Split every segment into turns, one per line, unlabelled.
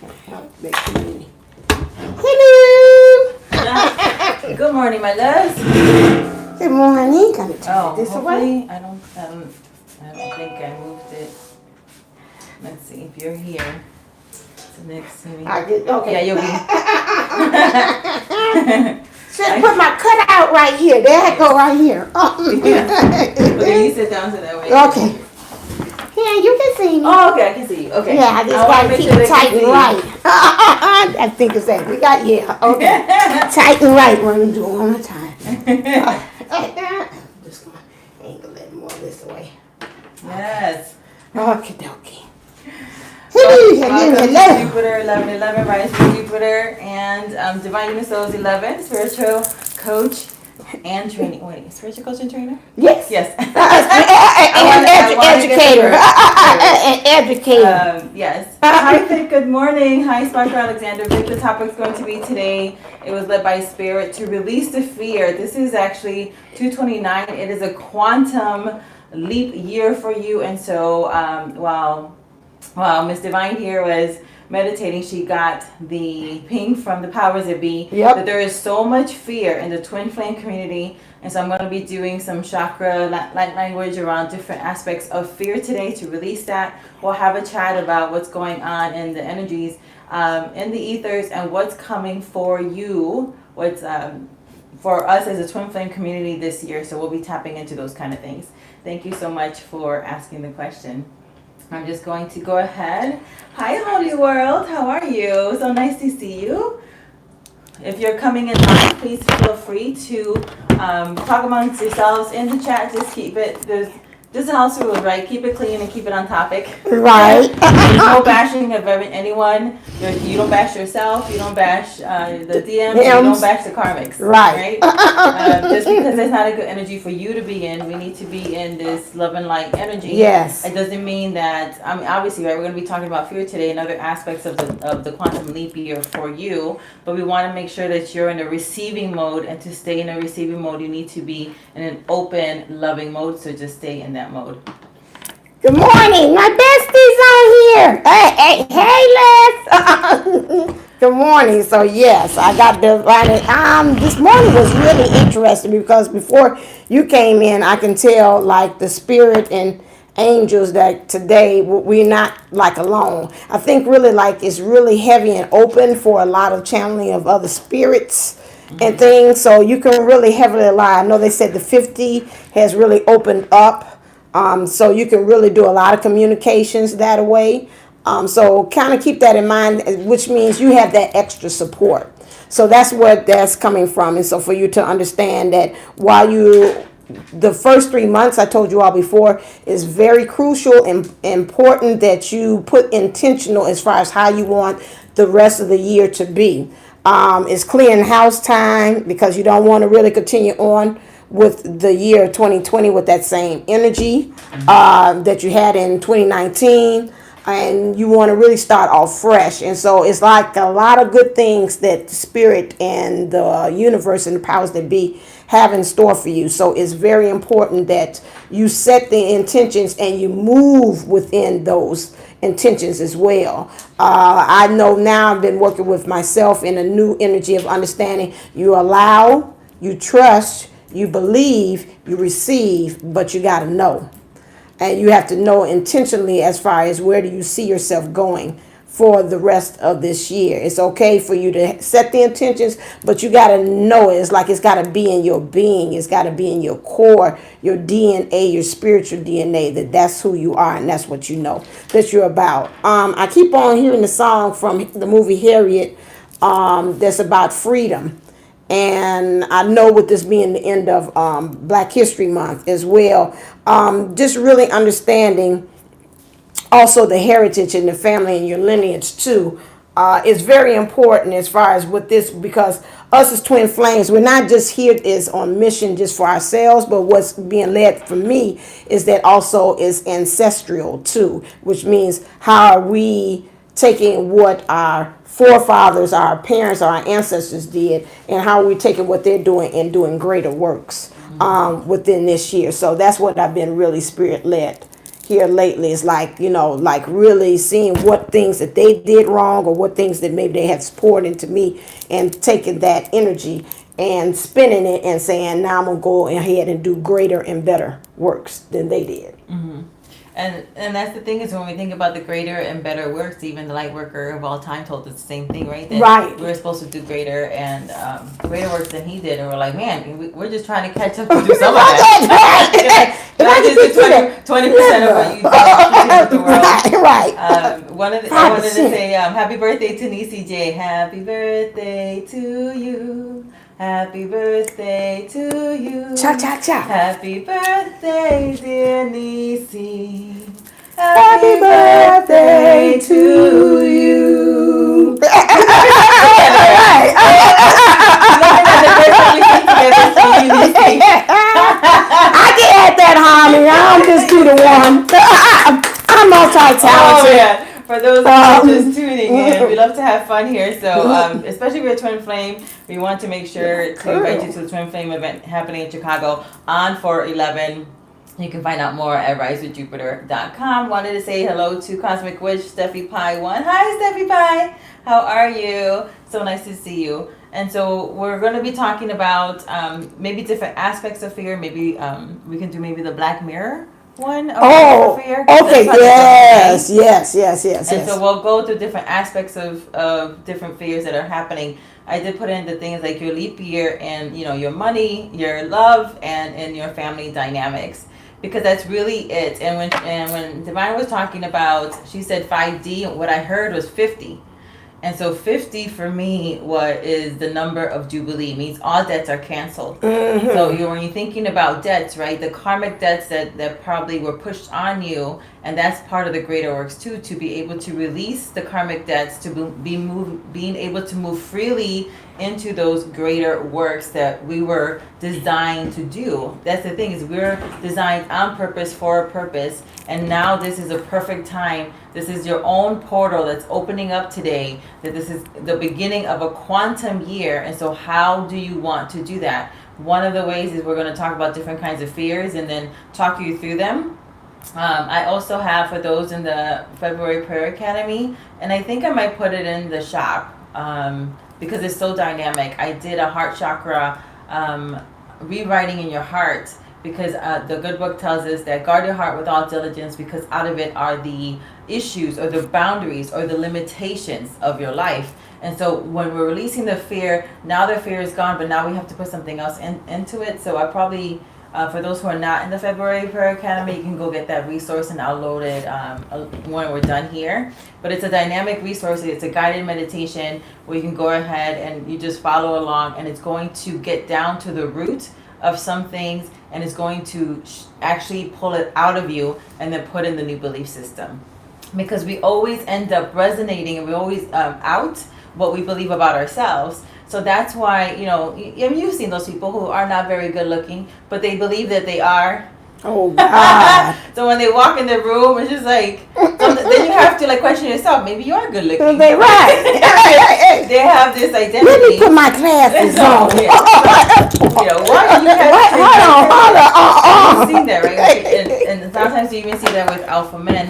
Hello.
Good morning, my loves.
Good morning. Gotta turn this away.
I don't think I moved it. Let's see if you're here. It's next to me.
Okay.
Yeah, you'll be.
Should put my cutout right here. There I go, right here.
Okay, you sit down so that way.
Okay. Yeah, you can see me.
Oh, okay, I can see you. Okay.
Yeah, I just gotta keep it tight and right. I think it's that. Okay. Tight and right. We're gonna do it one more time. I'm just gonna angle it more this way.
Yes.
Okie dokie.
Welcome to Jupiter 1111, rise from Jupiter, and Divine Human Souls 11, spiritual coach and training. Wait, spiritual coach and trainer?
Yes.
Yes.
Educator. Educator.
Yes. Hi, Vic. Good morning. Hi, Sparkle Alexander. Vic, the topic's going to be today. It was led by Spirit to release the fear. This is actually 229. It is a quantum leap year for you, and so while Miss Divine here was meditating, she got the ping from the powers that be that there is so much fear in the twin flame community. And so I'm going to be doing some chakra light language around different aspects of fear today to release that. We'll have a chat about what's going on in the energies, in the ethers, and what's coming for you, what's for us as a twin flame community this year. So we'll be tapping into those kind of things. Thank you so much for asking the question. I'm just going to go ahead. Hi, Holy World. How are you? So nice to see you. If you're coming in live, please feel free to talk amongst yourselves in the chat. Just keep it. There's a house rule, right? Keep it clean and keep it on topic.
Right.
There's no bashing of anyone. You don't bash yourself. You don't bash the DMs. You don't bash the karmics.
Right.
Just because there's not a good energy for you to be in, we need to be in this love and light energy.
Yes.
It doesn't mean that, obviously, right, we're going to be talking about fear today and other aspects of the quantum leap year for you, but we want to make sure that you're in a receiving mode, and to stay in a receiving mode, you need to be in an open, loving mode, so just stay in that mode.
Good morning, my besties on here. Hey, Les. Good morning. So yes, I got divided. This morning was really interesting because before you came in, I can tell like the spirit and angels that today we're not like alone. I think really like it's really heavy and open for a lot of channeling of other spirits and things. So you can really heavily rely. I know they said the 50 has really opened up. So you can really do a lot of communications that way. So kind of keep that in mind, which means you have that extra support. So that's what that's coming from. And so for you to understand that while the first 3 months, I told you all before, is very crucial and important that you put intentional as far as how you want the rest of the year to be. It's clearing house time because you don't want to really continue on with the year 2020 with that same energy that you had in 2019, and you want to really start off fresh. And so it's like a lot of good things that the spirit and the universe and the powers that be have in store for you. So it's very important that you set the intentions and you move within those intentions as well. I know now I've been working with myself in a new energy of understanding. You allow, you trust, you believe, you receive, but you got to know. And you have to know intentionally as far as where do you see yourself going for the rest of this year. It's okay for you to set the intentions, but you got to know it. It's like it's got to be in your being. It's got to be in your core, your DNA, your spiritual DNA, that's who you are and that's what you know that you're about. I keep on hearing the song from the movie Harriet that's about freedom. And I know with this being the end of Black History Month as well, just really understanding also the heritage and the family and your lineage too is very important as far as with this, because us as twin flames, we're not just here is on mission just for ourselves, but what's being led for me is that also is ancestral too, which means how are we taking what our forefathers, our parents, our ancestors did, and how we're taking what they're doing and doing greater works within this year. So that's what I've been really spirit led here lately is like, like really seeing what things that they did wrong or what things that maybe they have poured into me, and taking that energy and spinning it and saying, now I'm going to go ahead and do greater and better works than they did.
Mm-hmm. And that's the thing, is when we think about the greater and better works, even the light worker of all time told us the same thing, right? That
Right.
we're supposed to do greater and greater works than he did. And we're like, man, we're just trying to catch up to do some of that. Not just the 20% of what you do with the world.
Right.
I wanted to say happy birthday to Nisi J. Happy birthday to you. Happy birthday to you.
Cha cha cha.
Happy birthday, dear Nisi.
Happy birthday to you. I can add that harmony. I'm just do the one. I'm multi-talented.
Oh, yeah. For those of you just tuning in, we love to have fun here. So, especially with Twin Flame, we want to make sure to invite you to the Twin Flame event happening in Chicago on 4/11. You can find out more at risewithjupiter.com. Wanted to say hello to Cosmic Witch Steffi Pie 1. Hi, Steffi Pie. How are you? So nice to see you. And so we're going to be talking about maybe different aspects of fear. Maybe we can do maybe the Black Mirror one.
Oh,
fear.
okay. Yes.
And so we'll go through different aspects of different fears that are happening. I did put in the things like your leap year and, your money, your love, and your family dynamics, because that's really it. And when Divine was talking about, she said 5D, what I heard was 50. And so 50 for me is the number of Jubilee, means all debts are canceled. Mm-hmm. So when you're thinking about debts, right, the karmic debts that probably were pushed on you, and that's part of the greater works too, to be able to release the karmic debts, to being able to move freely into those greater works that we were designed to do. That's the thing, is we're designed on purpose for a purpose, and now this is a perfect time. This is your own portal that's opening up today, that this is the beginning of a quantum year. And so how do you want to do that? One of the ways is we're going to talk about different kinds of fears and then talk you through them. I also have, for those in the February Prayer Academy, and I think I might put it in the shop because it's so dynamic. I did a heart chakra rewriting in your heart, because the good book tells us that guard your heart with all diligence, because out of it are the issues or the boundaries or the limitations of your life. And so when we're releasing the fear, now the fear is gone, but now we have to put something else into it. So I probably, for those who are not in the February Prayer Academy, you can go get that resource and download it when we're done here. But it's a dynamic resource. It's a guided meditation where you can go ahead and you just follow along, and it's going to get down to the root of some things, and it's going to actually pull it out of you and then put in the new belief system. Because we always end up resonating, and we always out what we believe about ourselves. So that's why, you've seen those people who are not very good looking, but they believe that they are.
Oh, God.
So when they walk in the room, it's just like, then you have to question yourself. Maybe you are good looking.
They right.
They have this identity.
Let me put my glasses on.
Why do you have
Hold on.
You've seen that, right? And sometimes you even see that with alpha men,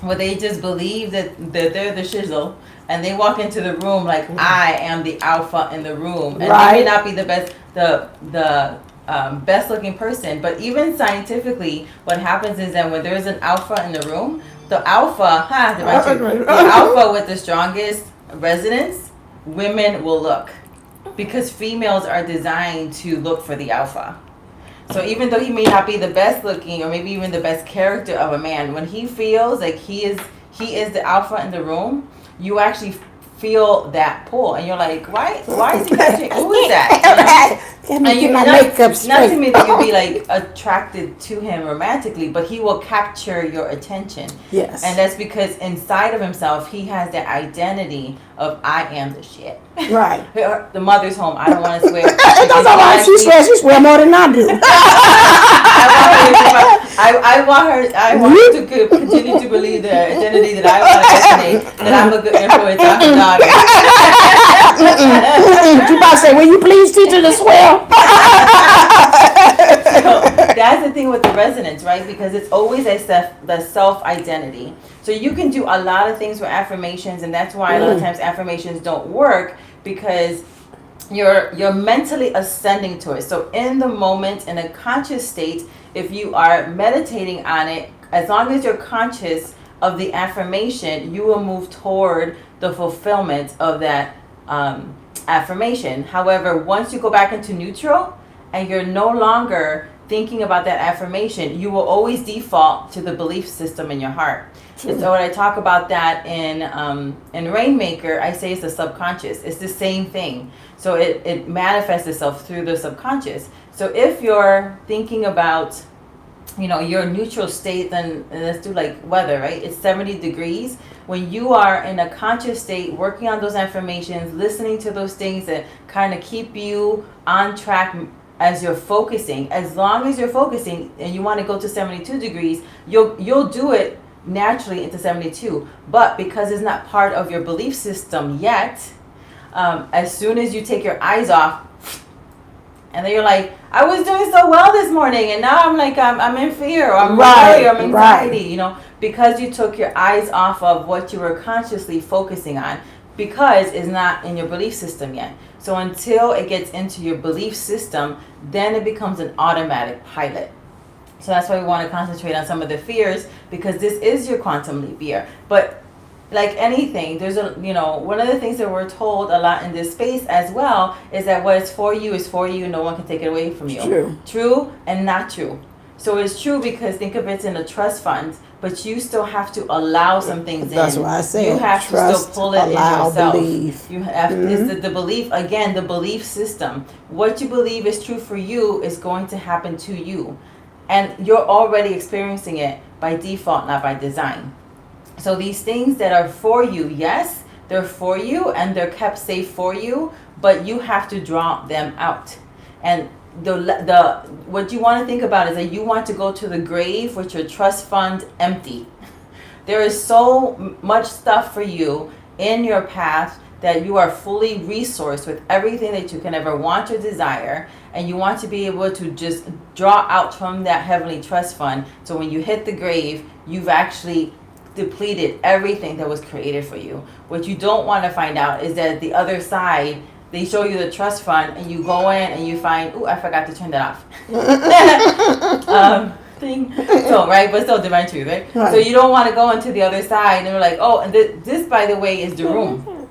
where they just believe that they're the shizzle, and they walk into the room like, I am the alpha in the room, and they may not be the best, the best looking person. But even scientifically, what happens is that when there's an alpha in the room, the alpha with the strongest resonance, women will look, because females are designed to look for the alpha. So even though he may not be the best looking or maybe even the best character of a man, when he feels like he is the alpha in the room, you actually feel that pull, and you're like, why is he catching? Who is that?
And you not
to me that you'll be attracted to him romantically, but he will capture your attention.
Yes.
And that's because inside of himself, he has that identity of, I am the shit.
Right.
The mother's home. I don't want to swear.
She swears more than I do.
I want her to continue to believe the identity that I want to resonate, that I'm a good influence on her daughter.
You about to say, will you please teach her to swear?
that's the thing with the resonance, right? Because it's always the self-identity. So you can do a lot of things with affirmations, and that's why a lot of times affirmations don't work, because you're mentally ascending to it. So in the moment, in a conscious state, if you are meditating on it, as long as you're conscious of the affirmation, you will move toward the fulfillment of that affirmation. However, once you go back into neutral and you're no longer thinking about that affirmation, you will always default to the belief system in your heart. And so when I talk about that in Rainmaker, I say it's the subconscious. It's the same thing. So it manifests itself through the subconscious. So if you're thinking about, your neutral state, then let's do like weather, right? It's 70 degrees. When you are in a conscious state, working on those affirmations, listening to those things that kind of keep you on track as you're focusing, as long as you're focusing and you want to go to 72 degrees, you'll do it naturally into 72. But because it's not part of your belief system yet, as soon as you take your eyes off, and then you're like, I was doing so well this morning, and now I'm like, I'm in fear, or I'm worried, or I'm anxiety, because you took your eyes off of what you were consciously focusing on, because it's not in your belief system yet. So until it gets into your belief system, then it becomes an automatic pilot. So that's why we want to concentrate on some of the fears, because this is your quantum leap year. But like anything, there's one of the things that we're told a lot in this space as well is that what is for you is for you. No one can take it away from you. True and not true. So it's true because think of it in a trust fund, but you still have to allow some things in.
That's why I say
you have
trust,
to still pull it
allow,
in yourself.
Believe.
You have it's the belief, again, the belief system. What you believe is true for you is going to happen to you. And you're already experiencing it by default, not by design. So these things that are for you, yes, they're for you and they're kept safe for you, but you have to draw them out. And the what you want to think about is that you want to go to the grave with your trust fund empty. There is so much stuff for you in your path that you are fully resourced with everything that you can ever want or desire, and you want to be able to just draw out from that heavenly trust fund. So when you hit the grave, you've actually depleted everything that was created for you. What you don't want to find out is that the other side, they show you the trust fund and you go in and you find, ooh, I forgot to turn that off. So, right, but still divine truth, right? So you don't want to go into the other side and they're like, oh, and this by the way is the room.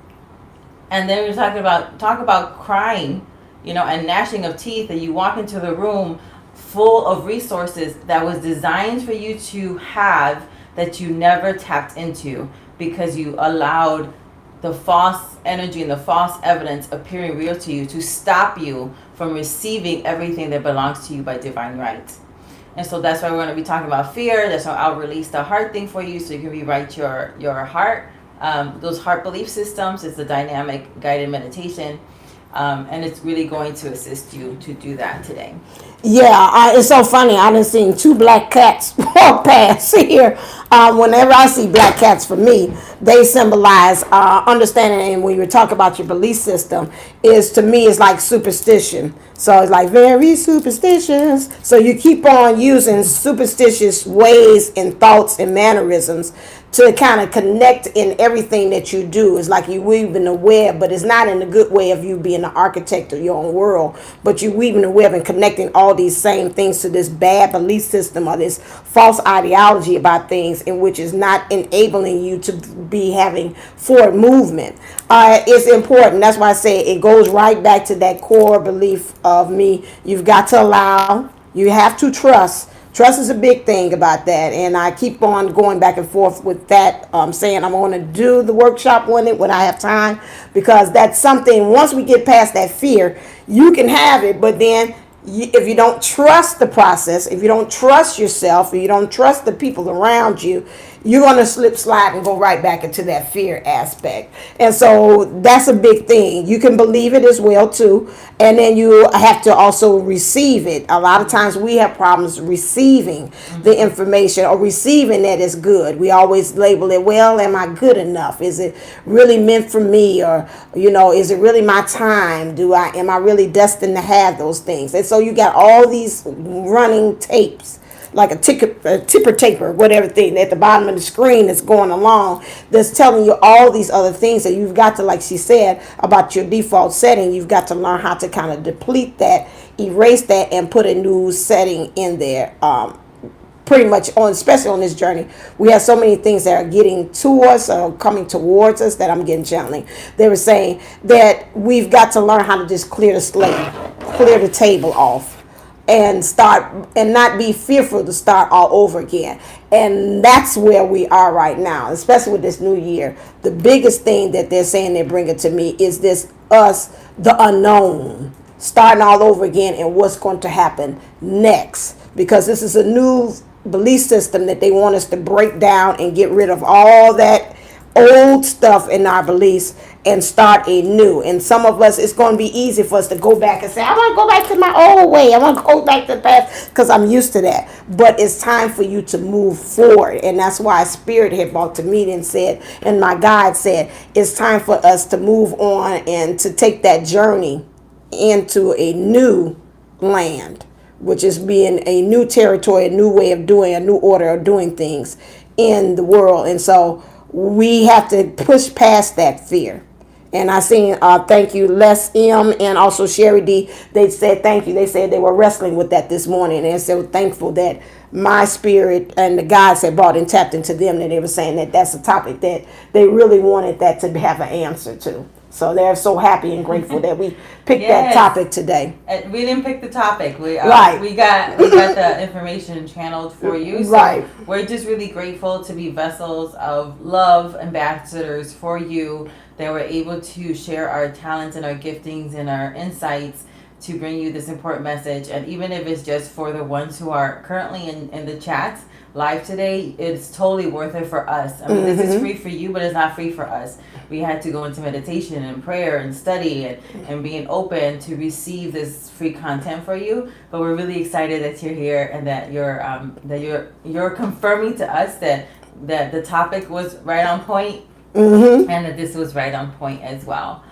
And then we're talk about crying, and gnashing of teeth, and you walk into the room full of resources that was designed for you to have, that you never tapped into because you allowed the false energy and the false evidence appearing real to you to stop you from receiving everything that belongs to you by divine right. And so that's why we're going to be talking about fear. That's why I'll release the heart thing for you so you can rewrite your heart. Those heart belief systems is the dynamic guided meditation. And it's really going to assist you to do that today.
Yeah, it's so funny. I done seen 2 black cats walk past here. Whenever I see black cats, for me, they symbolize understanding. And when you talk about your belief system, to me, it's like superstition. So it's like very superstitious. So you keep on using superstitious ways and thoughts and mannerisms to kind of connect in everything that you do. It's like you weaving a web, but it's not in the good way of you being the architect of your own world, but you weaving a web and connecting all these same things to this bad belief system or this false ideology about things, in which is not enabling you to be having forward movement. It's important. That's why I say it goes right back to that core belief of me. You've got to allow, you have to trust. Trust is a big thing about that, and I keep on going back and forth with that, saying I'm going to do the workshop on it when I have time, because that's something, once we get past that fear, you can have it, but then if you don't trust the process, if you don't trust yourself, if you don't trust the people around you, you're going to slide and go right back into that fear aspect. And so that's a big thing. You can believe it as well too, and then you have to also receive it. A lot of times we have problems receiving the information or receiving that is good. We always label it, well, am I good enough? Is it really meant for me? Or, is it really my time? Am I really destined to have those things? And so you got all these running tapes, like a tipper taper, whatever thing at the bottom of the screen that's going along, that's telling you all these other things that you've got to, like she said, about your default setting. You've got to learn how to kind of deplete that, erase that, and put a new setting in there. Pretty much especially on this journey, we have so many things that are getting to us or coming towards us that I'm getting channeling. They were saying that we've got to learn how to just clear the slate, clear the table off, and start, and not be fearful to start all over again. And that's where we are right now, especially with this new year. The biggest thing that they're saying they're bringing to me is the unknown, starting all over again, and what's going to happen next, because this is a new belief system that they want us to break down and get rid of all that old stuff in our beliefs and start anew. And some of us, it's going to be easy for us to go back and say, I want to go back to my old way. I want to go back to the past because I'm used to that. But it's time for you to move forward. And that's why Spirit had brought to me and said, and my guide said, it's time for us to move on and to take that journey into a new land, which is being a new territory, a new way of doing, a new order of doing things in the world. And so we have to push past that fear. And I seen, thank you, Les M. and also Sherry D. They said thank you. They said they were wrestling with that this morning. And so thankful that my spirit and the guides had brought and tapped into them, that they were saying that that's a topic that they really wanted that to have an answer to. So they're so happy and grateful that we picked that topic today.
We didn't pick the topic. We
right.
we got the information channeled for you. So
right.
We're just really grateful to be vessels of love, ambassadors for you, that we're able to share our talents and our giftings and our insights to bring you this important message. And even if it's just for the ones who are currently in the chats live today, it's totally worth it for us. I mean, this is free for you, but it's not free for us. We had to go into meditation and prayer and study and being open to receive this free content for you. But we're really excited that you're here and that you're confirming to us that the topic was right on point. And that this was right on point as well.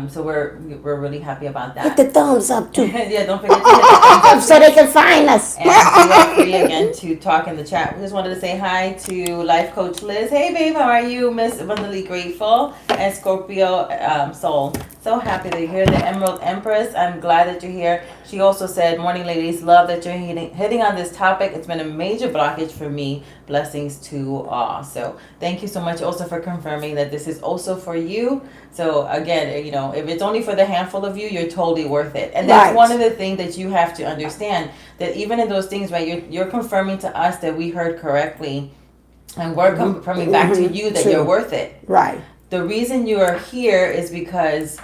So we're really happy about that.
Hit the thumbs up too.
Yeah, don't forget to hit the thumbs up
so they can find us.
And you are free again to talk in the chat. We just wanted to say hi to Life Coach Liz. Hey babe, how are you? Miss Abundantly Grateful and Scorpio Soul. So happy that you're here. The Emerald Empress, I'm glad that you're here. She also said, morning ladies, love that you're hitting on this topic. It's been a major blockage for me. Blessings to all. So thank you so much also for confirming that this is also for you. So again, if it's only for the handful of you, you're totally worth it. And that's one of the things that you have to understand, that even in those things, right, you're confirming to us that we heard correctly, and we're confirming back to you that you're worth it.
Right.
The reason you are here is because,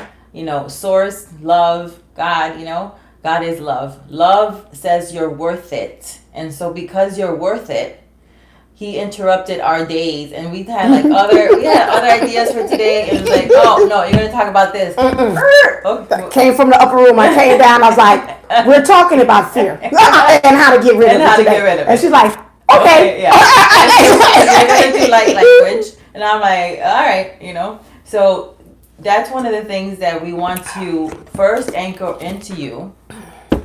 source, love, God, God is love. Love says you're worth it. And so because you're worth it, he interrupted our days, and we had other ideas for today. And it was like, oh no, you're gonna talk about this.
Okay. Came from the upper room. I came down. I was like, we're talking about fear and how to get rid of it. And she's like, okay.
You're gonna do language, and I'm like, all right, So that's one of the things that we want to first anchor into you,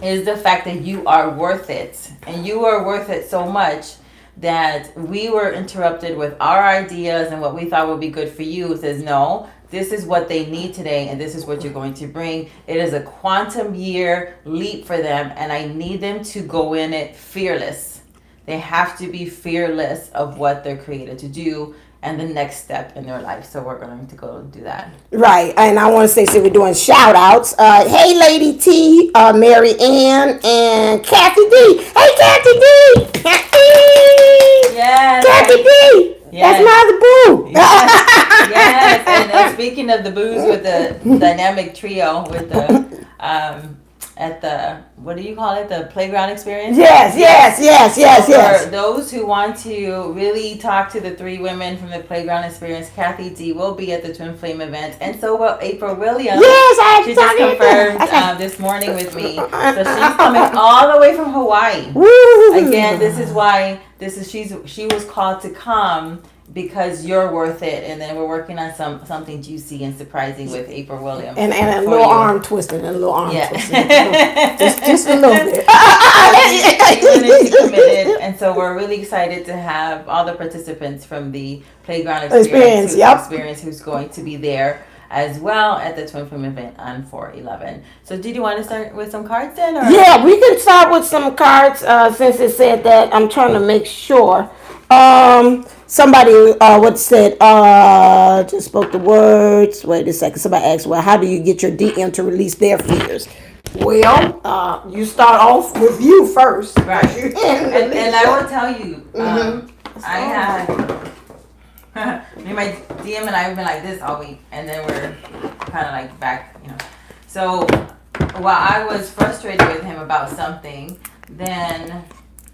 is the fact that you are worth it, and you are worth it so much that we were interrupted with our ideas and what we thought would be good for you. It says, no, this is what they need today, and this is what you're going to bring. It is a quantum year leap for them, and I need them to go in it fearless. They have to be fearless of what they're created to do and the next step in their life. So we're going to go do that.
Right. And I want to say, so we're doing shout outs. Hey, Lady T, Mary Ann, and Kathy D. Hey, Kathy D. Kathy.
Yes.
Kathy D. Yes. That's my boo.
Yes. And speaking of the boos with the dynamic trio with the at the, what do you call it? The playground experience?
Yes.
For those who want to really talk to the three women from the playground experience, Kathy D will be at the Twin Flame event, and so will April Williams.
Yes,
she just confirmed this morning with me. So she's coming all the way from Hawaii.
Woo.
Again, this is why she was called to come, because you're worth it. And then we're working on something juicy and surprising with April Williams.
And a little arm twisted just a little bit.
She's committed, and so we're really excited to have all the participants from the playground experience who's going to be there as well at the Twin Flame event on 4/11. So did you want to start with some cards then? Or?
Yeah, we can start with some cards since it said that. I'm trying to make sure. Somebody just spoke the words. Wait a second. Somebody asked, well, how do you get your DM to release their fears? Well, you start off with you first.
Right. and I will tell you, I had me and my DM and I have been like this all week, and then we're kind of like back, So while I was frustrated with him about something, then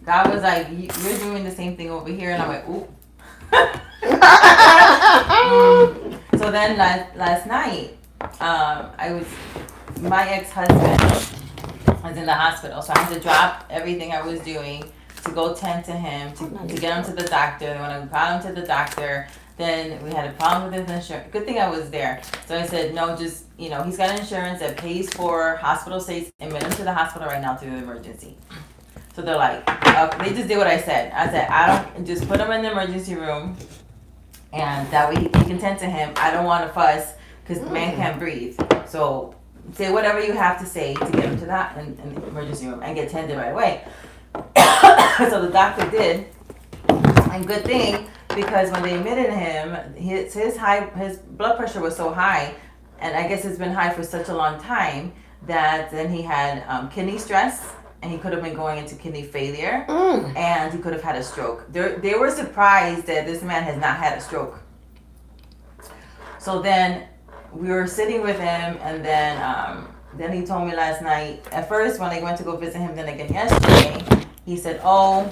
God was like, you're doing the same thing over here, and I'm like, ooh. So then last night, my ex-husband was in the hospital, so I had to drop everything I was doing to go tend to him, to get him to the doctor. And when I got him to the doctor, then we had a problem with his insurance. Good thing I was there. So I said, no, just, he's got insurance that pays for hospital stays, admit him to the hospital right now through the emergency. So they're like, they just did what I said. I said, just put him in the emergency room, and that way he can tend to him. I don't want to fuss, because the man can't breathe. So say whatever you have to say to get him to that in the emergency room and get tended right away. So the doctor did, and good thing, because when they admitted him, his blood pressure was so high, and I guess it's been high for such a long time, that then he had kidney stress. And he could have been going into kidney failure, and he could have had a stroke. They were surprised that this man has not had a stroke. So then we were sitting with him, and then he told me last night. At first, when I went to go visit him, then again yesterday, he said, "Oh,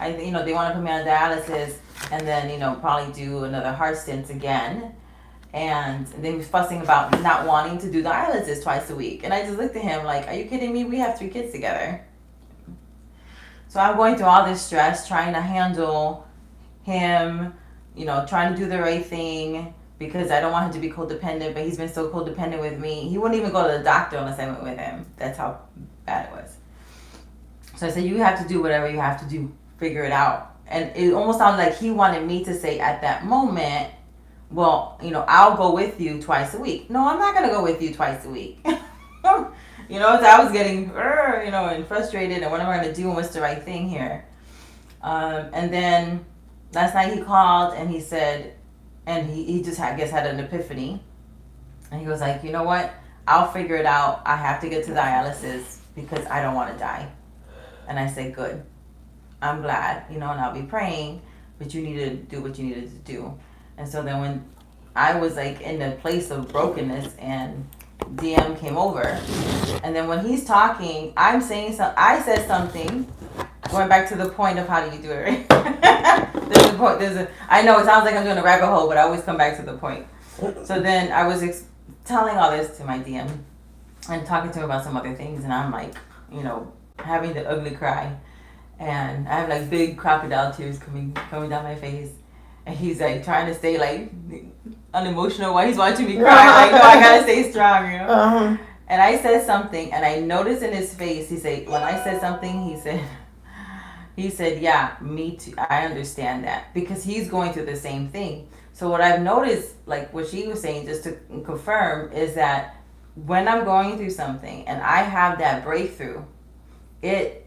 they want to put me on dialysis, and then probably do another heart stint again." And they was fussing about not wanting to do dialysis twice a week. And I just looked at him like, are you kidding me? We have 3 kids together. So I'm going through all this stress, trying to handle him, trying to do the right thing, because I don't want him to be codependent, but he's been so codependent with me. He wouldn't even go to the doctor unless I went with him. That's how bad it was. So I said, you have to do whatever you have to do, figure it out. And it almost sounded like he wanted me to say at that moment, well, I'll go with you twice a week. No, I'm not going to go with you twice a week. So I was getting, and frustrated, and what am I going to do, and what's the right thing here? And then last night he called, and he said, and he just, I guess, had an epiphany. And he was like, you know what? I'll figure it out. I have to get to dialysis because I don't want to die. And I said, good. I'm glad, and I'll be praying, but you need to do what you needed to do. And so then when I was like in a place of brokenness, and DM came over, and then when he's talking, I said something, going back to the point of how do you do it, right? I know it sounds like I'm doing a rabbit hole, but I always come back to the point. So then I was telling all this to my DM and talking to him about some other things, and I'm like, having the ugly cry, and I have like big crocodile tears coming down my face. And he's like trying to stay like unemotional while he's watching me cry. Like, no, I gotta stay strong, And I said something, and I noticed in his face, when I said something, he said, yeah, me too. I understand that, because he's going through the same thing. So what I've noticed, like what she was saying, just to confirm, is that when I'm going through something and I have that breakthrough,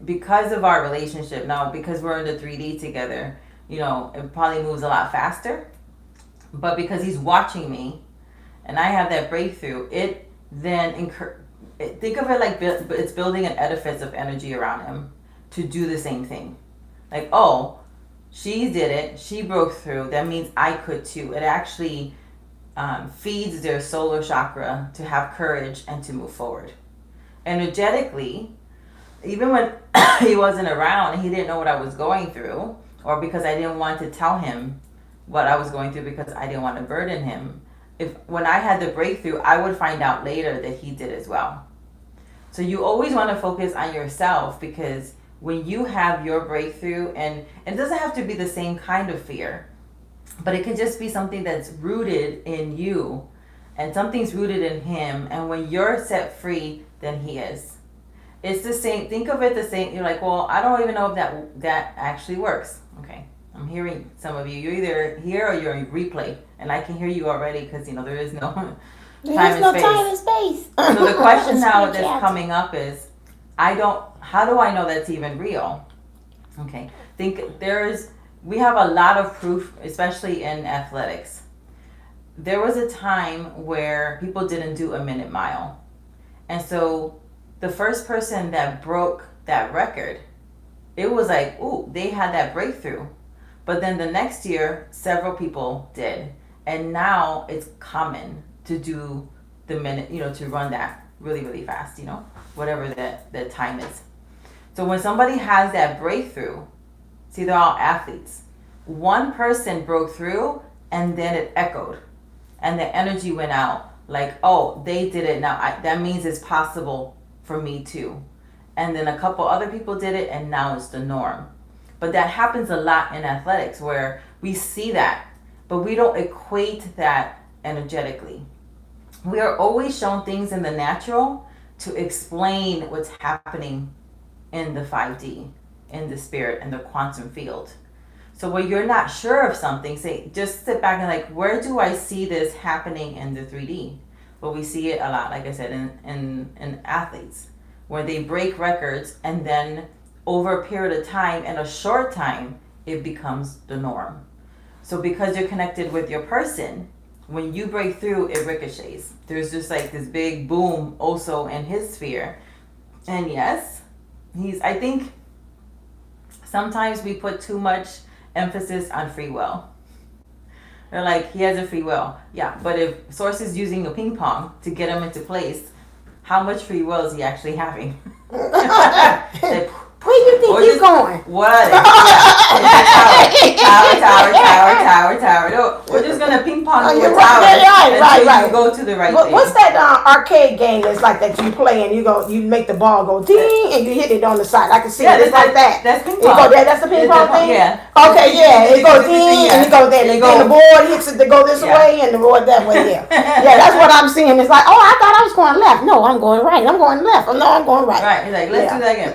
because of our relationship now, because we're in the 3D together, it probably moves a lot faster. But because he's watching me and I have that breakthrough, it then think of it like it's building an edifice of energy around him to do the same thing. Like, oh, she did it, she broke through, that means I could too. It actually feeds their solar chakra to have courage and to move forward. energetically, even when he wasn't around and he didn't know what I was going through, or because I didn't want to tell him what I was going through because I didn't want to burden him. When I had the breakthrough, I would find out later that he did as well. So you always want to focus on yourself, because when you have your breakthrough, and it doesn't have to be the same kind of fear, but it can just be something that's rooted in you, and something's rooted in him, and when you're set free, then he is. It's the same. Think of it the same. You're like, well, I don't even know if that actually works. Okay, I'm hearing some of you. You're either here or you're in replay, and I can hear you already because there is no time and space. So the question now that's coming up is, how do I know that's even real? Okay, we have a lot of proof, especially in athletics. There was a time where people didn't do a minute mile, and so the first person that broke that record, it was like, ooh, they had that breakthrough. But then the next year, several people did. And now it's common to do the minute, to run that really, really fast, whatever the time is. So when somebody has that breakthrough, see, they're all athletes. One person broke through and then it echoed. And the energy went out like, oh, they did it. Now that means it's possible for me too. And then a couple other people did it, and now it's the norm. But that happens a lot in athletics, where we see that, but we don't equate that energetically. We are always shown things in the natural to explain what's happening in the 5D, in the spirit, and the quantum field. So when you're not sure of something, just sit back and like, where do I see this happening in the 3D? But we see it a lot, like I said, in athletes, where they break records, and then over a period of time, in a short time, it becomes the norm. So because you're connected with your person, when you break through, it ricochets. There's just like this big boom also in his sphere. And yes, I think sometimes we put too much emphasis on free will. They're like, he has a free will. Yeah, but if Source is using a ping pong to get him into place, how much free will is he actually having? Like,
where do you think he's going?
What? Tower. No, we're just going to ping pong the tower
right.
You go to the right thing.
What's that arcade game that's like that you play and you make the ball go ding and you hit it on the side? I can see it. It's like that.
That's ping pong.
That's the ping pong thing?
Yeah.
Okay, yeah. It goes ding and you go there. And the board hits it to go this way and the board that way, yeah. Yeah, that's what I'm seeing. It's like, oh, I thought I was going left. No, I'm going right. I'm going left. No, I'm going right.
Right. He's like, let's do that again.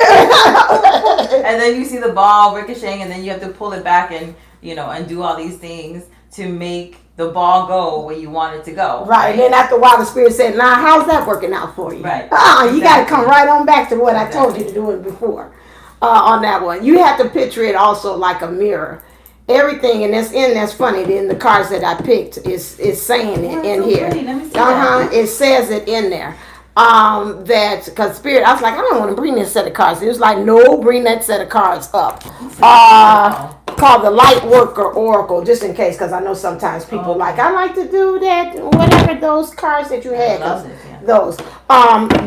And then you see the ball ricocheting, and then you have to pull it back and and do all these things to make the ball go where you want it to go.
Right. And then after a while, the spirit said, "Now, how's that working out for you?"
Right.
You got to come right on back to what I told you to do it before. On that one, you have to picture it also like a mirror. Everything, and that's funny. In the cards that I picked is saying it in here.
Let me see that.
It says it in there. That because spirit, I was like, I don't want to bring this set of cards. It was like, no, bring that set of cards up. Called the Light Worker Oracle, just in case, because I know sometimes people I like to do that, whatever those cards that you had. Those.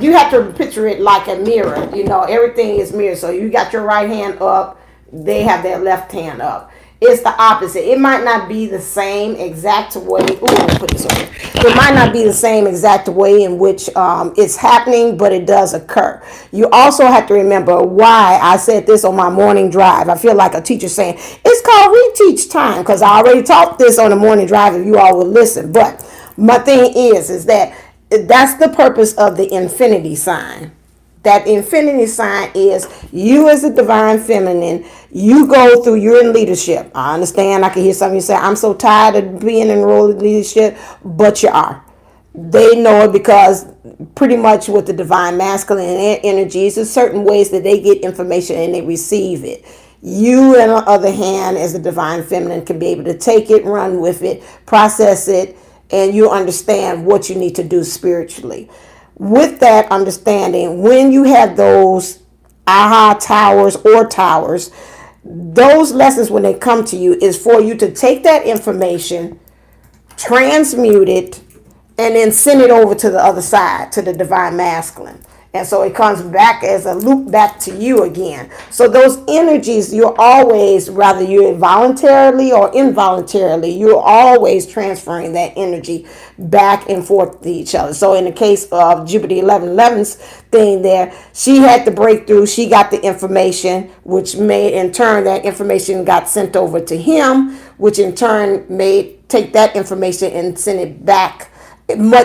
You have to picture it like a mirror. Everything is mirror. So you got your right hand up, they have their left hand up. It's the opposite. It might not be the same exact way. Put this on here. It might not be the same exact way in which it's happening, but it does occur. You also have to remember why I said this on my morning drive. I feel like a teacher saying, it's called reteach time, because I already taught this on the morning drive if you all would listen. But my thing is that that's the purpose of the infinity sign. That infinity sign is you as the divine feminine. You go through, you're in leadership. I understand. I can hear some of you say, I'm so tired of being in role of leadership, but you are. They know it because pretty much with the divine masculine energies, there's certain ways that they get information and they receive it. You, on the other hand, as the divine feminine, can be able to take it, run with it, process it, and you understand what you need to do spiritually. With that understanding, when you have those aha towers, those lessons, when they come to you, is for you to take that information, transmute it, and then send it over to the other side, to the divine masculine. And so it comes back as a loop back to you again. So those energies, you're always, whether you're voluntarily or involuntarily, you're always transferring that energy back and forth to each other. So in the case of Jupiter 1111's thing there, she had the breakthrough. She got the information, which made, in turn, that information got sent over to him, which in turn made take that information and send it back.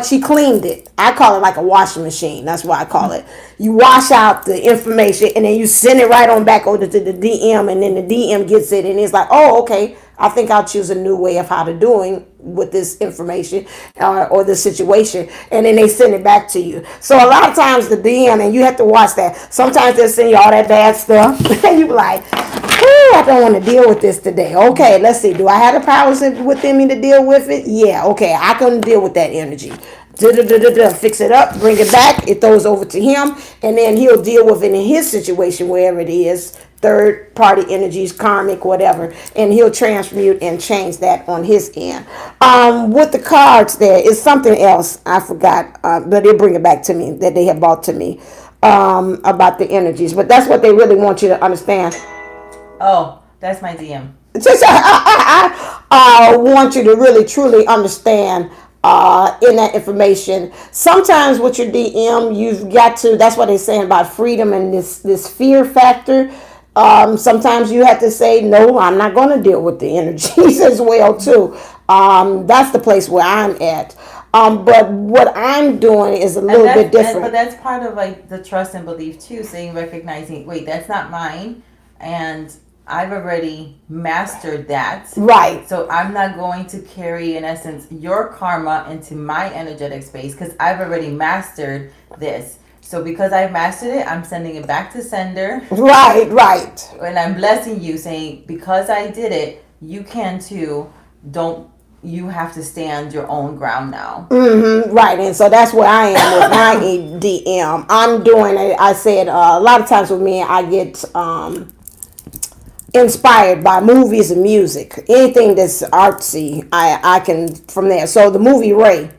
She cleaned it. I call it like a washing machine. That's what I call it. You wash out the information and then you send it right on back over to the DM, and then the DM gets it and it's like, oh, okay, I think I'll choose a new way of how to doing with this information or this situation, and then they send it back to you. So a lot of times the DM, and you have to watch that. Sometimes they'll send you all that bad stuff, and you be like, I don't want to deal with this today. Okay, let's see. Do I have the powers within me to deal with it? Yeah, okay, I can deal with that energy. Fix it up, bring it back, it throws over to him, and then he'll deal with it in his situation, wherever it is, third party energies, karmic, whatever, and he'll transmute and change that on his end. With the cards, there is something else I forgot, but they'll bring it back to me that they have brought to me about the energies. But that's what they really want you to understand.
Oh, that's my DM.
Just I want you to really truly understand in that information. Sometimes with your DM, you've got to. That's what they're saying about freedom and this fear factor. Sometimes you have to say, no, I'm not going to deal with the energies as well too. That's the place where I'm at. But what I'm doing is a little bit different.
But that's part of like the trust and belief too, saying, recognizing, wait, that's not mine, and I've already mastered that.
Right.
So I'm not going to carry, in essence, your karma into my energetic space because I've already mastered this. So because I've mastered it, I'm sending it back to sender.
Right.
And I'm blessing you, saying, because I did it, you can too. You have to stand your own ground now.
Right. And so that's where I am with my DM. I'm doing it. I said a lot of times with me, I get inspired by movies and music. Anything that's artsy, I can from there. So the movie Ray,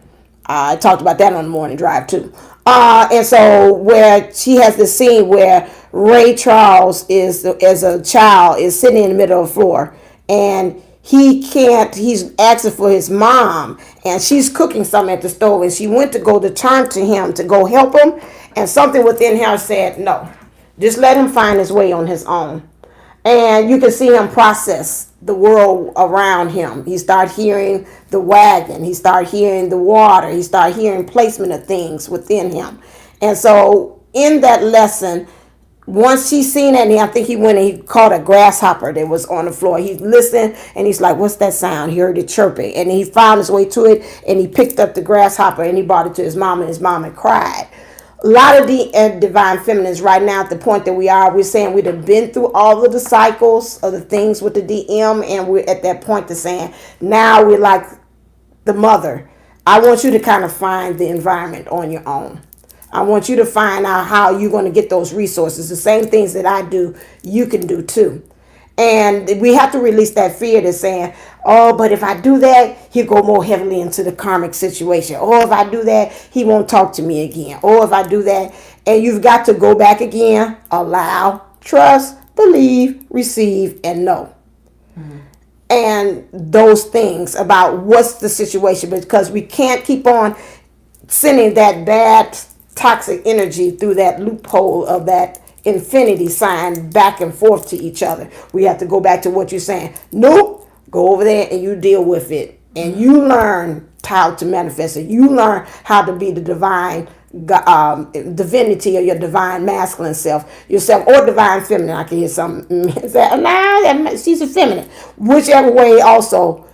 I talked about that on the morning drive too. And so where she has this scene where Ray Charles is, as a child, is sitting in the middle of the floor, and he's asking for his mom, and she's cooking something at the stove, and she went to go to turn to him to go help him, and something within her said, no, just let him find his way on his own. And you can see him process the world around him. He started hearing the wagon. He started hearing the water. He started hearing placement of things within him. And so in that lesson, once he seen that, I think he went and he caught a grasshopper that was on the floor. He listened and he's like, what's that sound? He heard it chirping. And he found his way to it, and he picked up the grasshopper and he brought it to his mom, and his mama cried. A lot of the divine feminines right now at the point that we're saying we'd have been through all of the cycles of the things with the DM, and we're at that point to saying now we're like the mother. I want you to kind of find the environment on your own. I want you to find out how you're going to get those resources. The same things that I do, you can do too. And we have to release that fear that's saying, oh, but if I do that, he'll go more heavily into the karmic situation. Or if I do that, he won't talk to me again. Or if I do that, and you've got to go back again, allow, trust, believe, receive, and know. And those things about what's the situation, because we can't keep on sending that bad toxic energy through that loophole of that infinity sign back and forth to each other. We have to go back to what you're saying. Nope. Go over there and you deal with it. And you learn how to manifest it. You learn how to be the divine divinity or your divine masculine self, yourself, or divine feminine. I can hear some say, nah, she's a feminine. Whichever way also,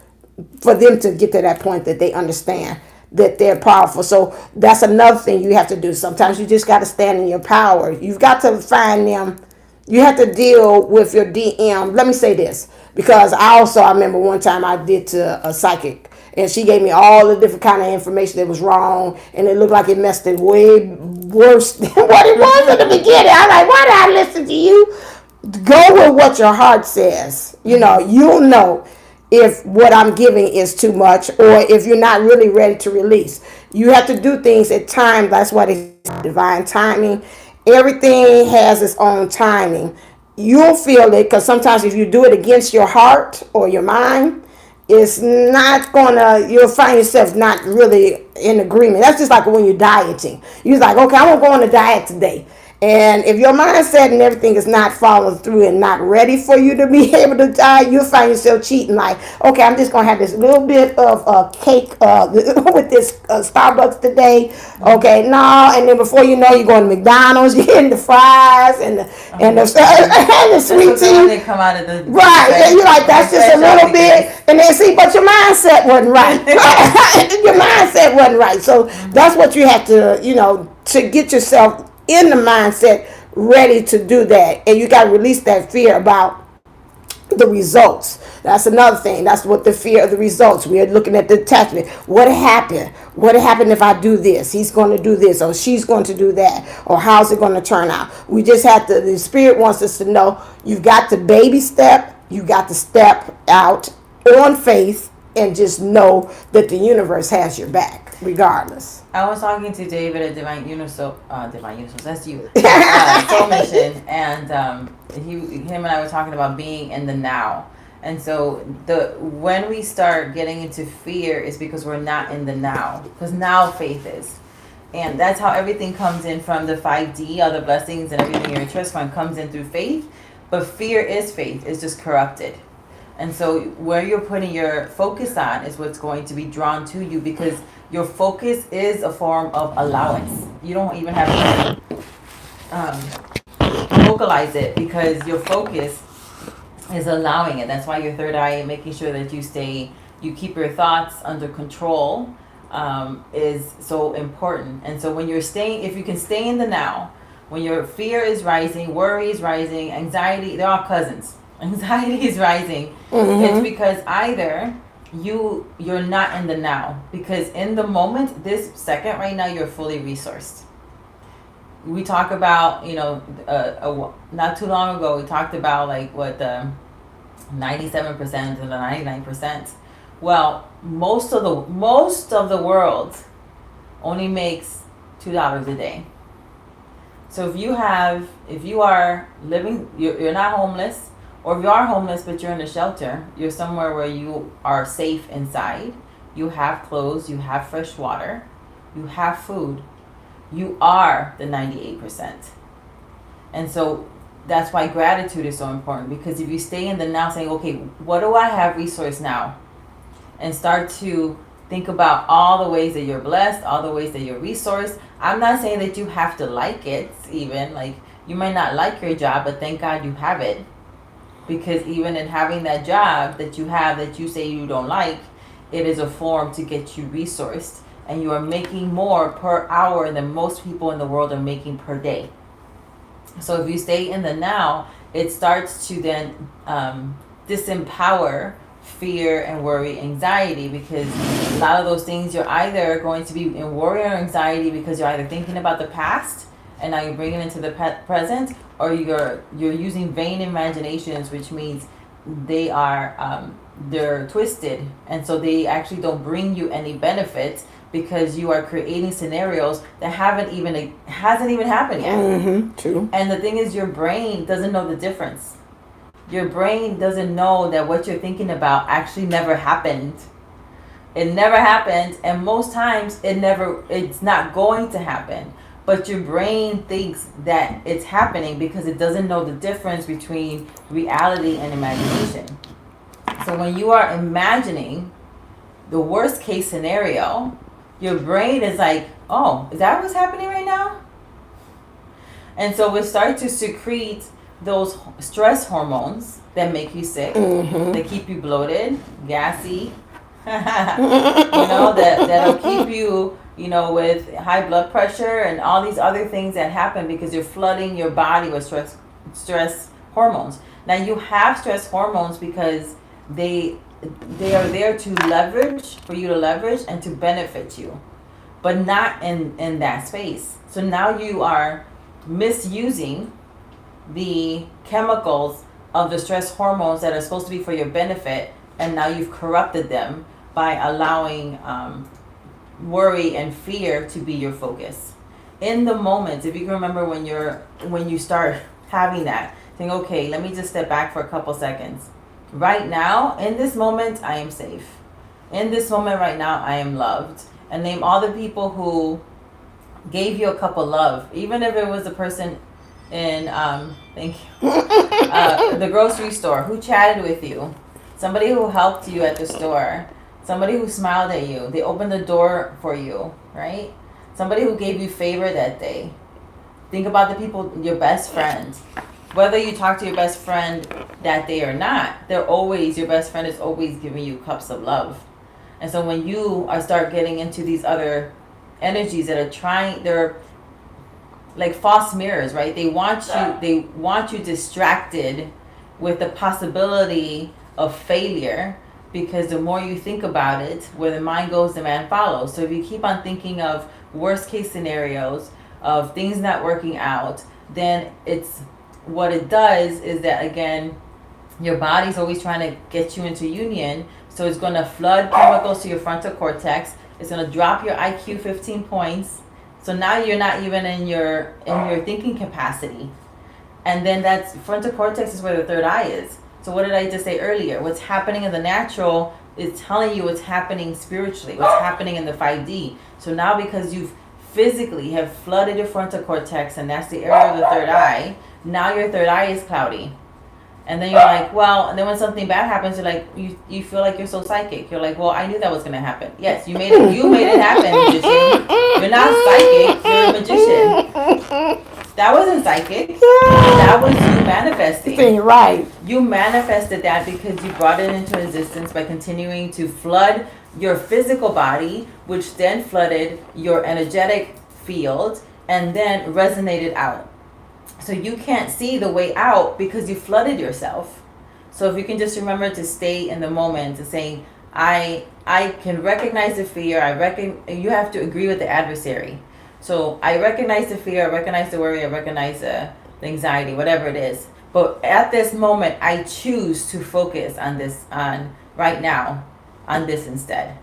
for them to get to that point that they understand that they're powerful. So that's another thing you have to do. Sometimes you just got to stand in your power. You've got to find them. You have to deal with your DM. Let me say this, because I remember one time I did to a psychic, and she gave me all the different kind of information that was wrong, and it looked like it messed it way worse than what it was in the beginning. I'm like, why did I listen to you? Go with what your heart says. You'll know. if what I'm giving is too much, or if you're not really ready to release. You have to do things at time. That's what it's divine timing. Everything has its own timing. You'll feel it, because sometimes if you do it against your heart or your mind, it's not gonna, you'll find yourself not really in agreement. That's just like when you're dieting. You're like, okay, I'm gonna go on a diet today. And if your mindset and everything is not followed through and not ready for you to be able to diet, you'll find yourself cheating. Like, okay, I'm just gonna have this little bit of cake with this Starbucks today. Okay, no, and then before you know, you're going to McDonald's, you're getting the fries and the and the sweet tea.
They come out of the
Right, and you're like, that's just a little bit, and then see, but your mindset wasn't right. Your mindset wasn't right. So that's what you have to, to get yourself in the mindset ready to do that. And you got to release that fear about the results. That's another thing. That's what the fear of the results. We are looking at the attachment. What happened? What happened if I do this? He's going to do this, or she's going to do that, or how's it going to turn out? We just have to, the spirit wants us to know, you've got to baby step, you got to step out on faith, and just know that the universe has your back regardless.
I was talking to David at Divine Universe, that's you, Soul Mission, and him and I were talking about being in the now. And so when we start getting into fear is because we're not in the now, because now faith is. And that's how everything comes in from the 5D, all the blessings and everything in your trust fund comes in through faith. But fear is faith, it's just corrupted. And so where you're putting your focus on is what's going to be drawn to you, because your focus is a form of allowance. You don't even have to vocalize it, because your focus is allowing it. That's why your third eye and making sure that you keep your thoughts under control is so important. And so when if you can stay in the now, when your fear is rising, worry is rising, anxiety, they're all cousins. Anxiety is rising. It's because either you're not in the now, because in the moment, this second right now, you're fully resourced. We talk about, not too long ago, we talked about like what the 97% and the 99%. Well, most of the world only makes $2 a day. So if you are living, you're not homeless, or if you are homeless but you're in a shelter, you're somewhere where you are safe inside, you have clothes, you have fresh water, you have food, you are the 98%. And so that's why gratitude is so important, because if you stay in the now saying, okay, what do I have resource now? And start to think about all the ways that you're blessed, all the ways that you're resourced. I'm not saying that you have to like it, even like you might not like your job, but thank God you have it. Because even in having that job that you have that you say you don't like, it is a form to get you resourced. And you are making more per hour than most people in the world are making per day. So if you stay in the now, it starts to then disempower fear and worry, anxiety, because a lot of those things you're either going to be in worry or anxiety because you're either thinking about the past and now you're bringing it into the present, or you're using vain imaginations, which means they are they're twisted, and so they actually don't bring you any benefit, because you are creating scenarios that hasn't even happened yet.
True.
And the thing is, your brain doesn't know the difference. Your brain doesn't know that what you're thinking about actually never happened. It never happened, and most times it's not going to happen. But your brain thinks that it's happening because it doesn't know the difference between reality and imagination. So when you are imagining the worst case scenario, your brain is like, oh, is that what's happening right now? And so we start to secrete those stress hormones that make you sick, that keep you bloated, gassy, that'll keep you, with high blood pressure and all these other things that happen because you're flooding your body with stress hormones. Now you have stress hormones because they are there for you to leverage and to benefit you, but not in that space. So now you are misusing the chemicals of the stress hormones that are supposed to be for your benefit and now you've corrupted them by allowing worry and fear to be your focus. In the moment, if you can remember when you start having that, think, okay, let me just step back for a couple seconds. Right now, in this moment, I am safe. In this moment right now, I am loved. And name all the people who gave you a cup of love, even if it was a person in thank you the grocery store who chatted with you, somebody who helped you at the store, somebody who smiled at you, they opened the door for you, right? Somebody who gave you favor that day. Think about the people, your best friends. Whether you talk to your best friend that day or not, your best friend is always giving you cups of love. And so when you start getting into these other energies that are they're like false mirrors, right? They want you distracted with the possibility of failure, because the more you think about it, where the mind goes, the man follows. So if you keep on thinking of worst case scenarios, of things not working out, then what it does is that, again, your body's always trying to get you into union. So it's going to flood chemicals to your frontal cortex. It's going to drop your IQ 15 points. So now you're not even in your thinking capacity. And then that's frontal cortex is where the third eye is. So what did I just say earlier? What's happening in the natural is telling you what's happening spiritually, what's happening in the 5D. So now, because you've physically have flooded your frontal cortex, and that's the area of the third eye, now your third eye is cloudy. And then you're like, well, and then when something bad happens, you're like, you feel like you're so psychic. You're like, well, I knew that was going to happen. Yes, you made it happen, magician. You're not psychic, you're a magician. That wasn't psychic. That was you manifesting.
Right.
You manifested that because you brought it into existence by continuing to flood your physical body, which then flooded your energetic field and then resonated out. So you can't see the way out because you flooded yourself. So if you can just remember to stay in the moment, to say, I can recognize the fear. You have to agree with the adversary. So I recognize the fear, I recognize the worry, I recognize the anxiety, whatever it is. But at this moment, I choose to focus on this, on right now, on this instead.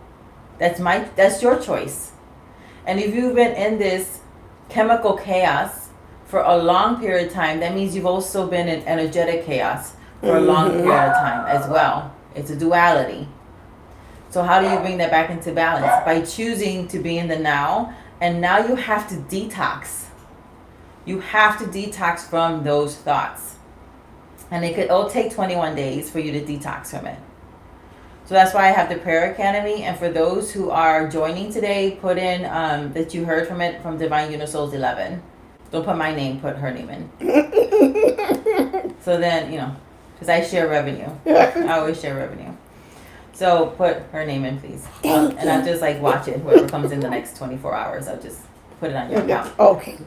That's your choice. And if you've been in this chemical chaos for a long period of time, that means you've also been in energetic chaos for a long period of time as well. It's a duality. So how do you bring that back into balance? By choosing to be in the now. And now you have to detox. You have to detox from those thoughts. And it could all take 21 days for you to detox from it. So that's why I have the Prayer Academy. And for those who are joining today, put in that you heard from it from Divine Unisouls 11. Don't put my name, put her name in. So then, because I share revenue. I always share revenue. So put her name in, please. And I'll just watch it. Whoever comes in the next 24 hours, I'll just put it on your account.
Okay.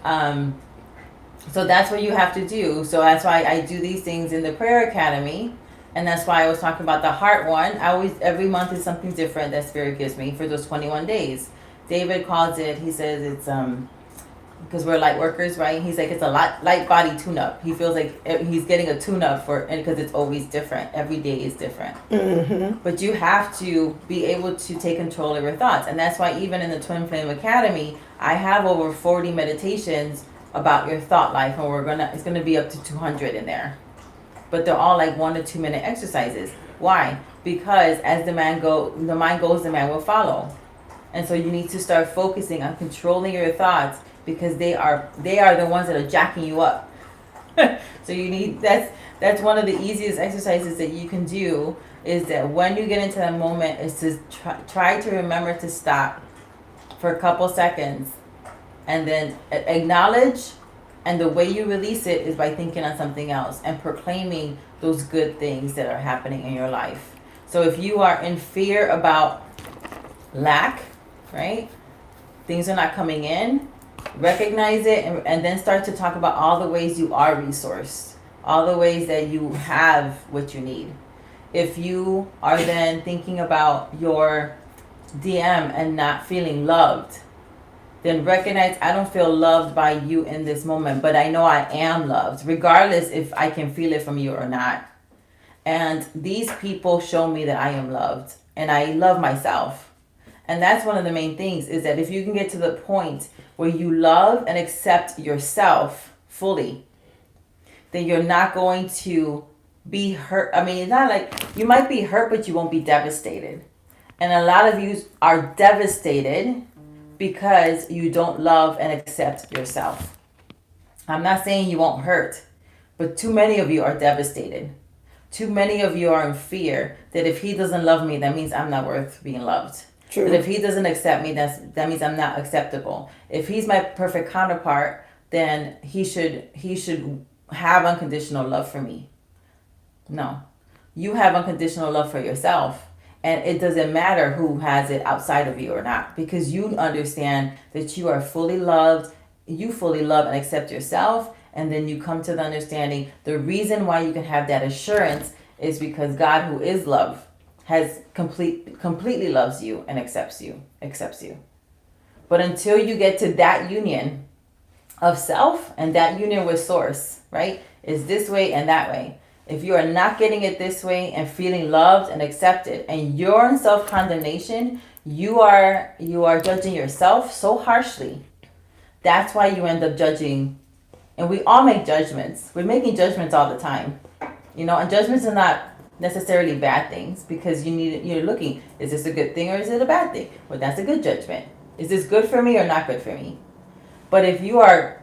So that's what you have to do. So that's why I do these things in the Prayer Academy. And that's why I was talking about the heart one. Every month is something different that Spirit gives me for those 21 days. David calls it, he says it's, because we're light workers, right? He's like, it's a light body tune-up. He feels like he's getting a tune-up because it's always different. Every day is different. Mm-hmm. But you have to be able to take control of your thoughts. And that's why even in the Twin Flame Academy, I have over 40 meditations about your thought life. And it's going to be up to 200 in there. But they're all 1 to 2 minute exercises. Why? Because as the mind goes, the man will follow. And so you need to start focusing on controlling your thoughts, because they are the ones that are jacking you up. So you need, that's one of the easiest exercises that you can do, is that when you get into that moment, is to try to remember to stop for a couple seconds and then acknowledge, and the way you release it is by thinking on something else and proclaiming those good things that are happening in your life. So if you are in fear about lack, right? Things are not coming in. Recognize it and then start to talk about all the ways you are resourced, all the ways that you have what you need. If you are then thinking about your DM and not feeling loved, then recognize, I don't feel loved by you in this moment, but I know I am loved, regardless if I can feel it from you or not. And these people show me that I am loved and I love myself. And that's one of the main things, is that if you can get to the point where you love and accept yourself fully, then you're not going to be hurt. I mean, it's not like you might be hurt, but you won't be devastated. And a lot of you are devastated because you don't love and accept yourself. I'm not saying you won't hurt, but too many of you are devastated. Too many of you are in fear that if he doesn't love me, that means I'm not worth being loved.
True.
That if he doesn't accept me, that means I'm not acceptable. If he's my perfect counterpart, then he should have unconditional love for me. No. You have unconditional love for yourself. And it doesn't matter who has it outside of you or not, because you understand that you are fully loved. You fully love and accept yourself. And then you come to the understanding, the reason why you can have that assurance is because God, who is love, has completely loves you and accepts you. But until you get to that union of self and that union with source, right, is this way and that way. If you are not getting it this way and feeling loved and accepted, and you're in self-condemnation, you are judging yourself so harshly. That's why you end up judging. And we all make judgments. We're making judgments all the time. And judgments are not necessarily bad things, because you're looking, is this a good thing or is it a bad thing? Well, that's a good judgment. Is this good for me or not good for me? But if you are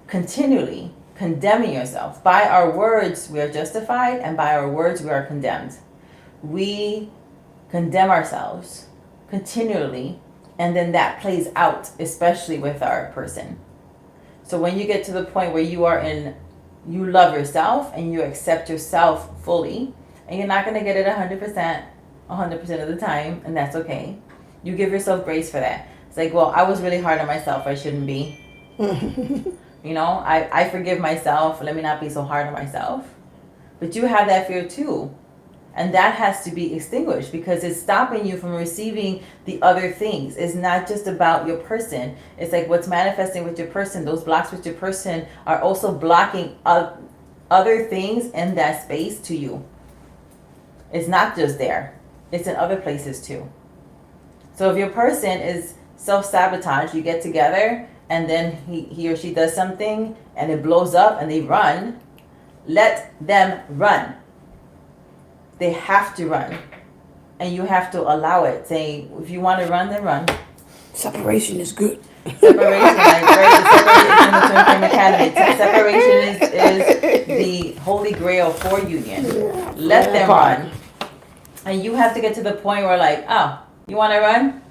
continually condemning yourself, by our words we are justified, and by our words we are condemned. We condemn ourselves continually, and then that plays out, especially with our person. So when you get to the point where you love yourself and you accept yourself fully, and you're not going to get it 100% of the time, and that's okay. You give yourself grace for that. It's like, well, I was really hard on myself. I shouldn't be. I forgive myself. Let me not be so hard on myself. But you have that fear too. And that has to be extinguished, because it's stopping you from receiving the other things. It's not just about your person. It's like what's manifesting with your person. Those blocks with your person are also blocking other things in that space to you. It's not just there. It's in other places too. So if your person is self-sabotage, you get together and then he or she does something and it blows up and they run, let them run. They have to run. And you have to allow it. Saying, if you want to run, then run.
Separation is good.
Separation, separation in the Twin Flame Academy. Separation is the holy grail for union. Yeah. Let them run. And you have to get to the point where like, oh, you want to run?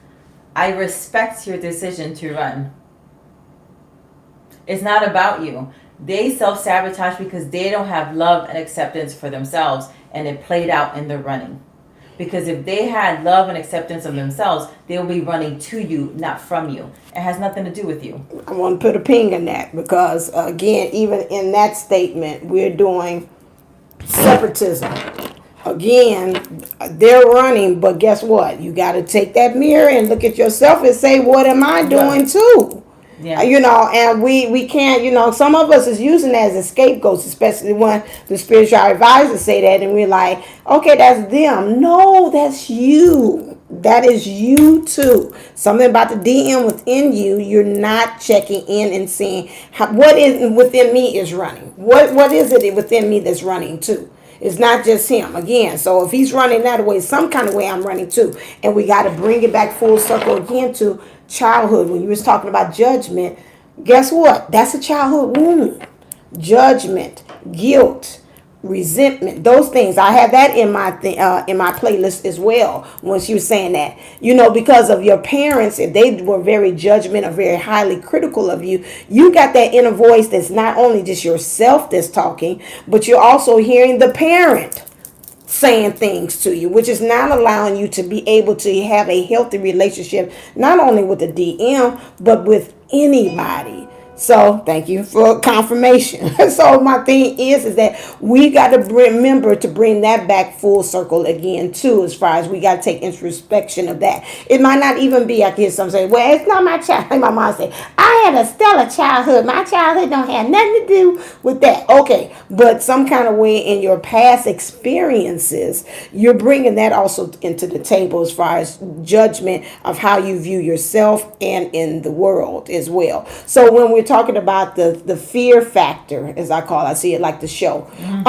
I respect your decision to run. It's not about you. They self-sabotage because they don't have love and acceptance for themselves, and it played out in their running. Because if they had love and acceptance of themselves, they will be running to you, not from you. It has nothing to do with you.
I want to put a ping in that, because again, even in that statement, we're doing separatism. Again, they're running, but guess what? You got to take that mirror and look at yourself and say, what am I doing too? Yeah. And we can't, some of us is using that as scapegoats, especially when the spiritual advisors say that, and we're like, okay, that's them. No, that's you. That is you too. Something about the DM within you, you're not checking in and seeing what is within me is running. What is it within me that's running too? It's not just him again. So if he's running that way, some kind of way I'm running too. And we got to bring it back full circle again to childhood. When you was talking about judgment, guess what? That's a childhood wound. Judgment, guilt, resentment, those things. I have that in my playlist as well. Once you were saying that, because of your parents, if they were very judgmental, very highly critical of you, you got that inner voice that's not only just yourself that's talking, but you're also hearing the parent saying things to you, which is not allowing you to be able to have a healthy relationship, not only with the DM, but with anybody. So thank you for confirmation. So my thing is that we got to remember to bring that back full circle again too. As far as we got to take introspection of that, it might not even be. I hear some say, "Well, it's not my child." Like my mom say, "I had a stellar childhood. My childhood don't have nothing to do with that." Okay, but some kind of way in your past experiences, you're bringing that also into the table as far as judgment of how you view yourself and in the world as well. So when we're talking about the fear factor, as I see it like the show. Right.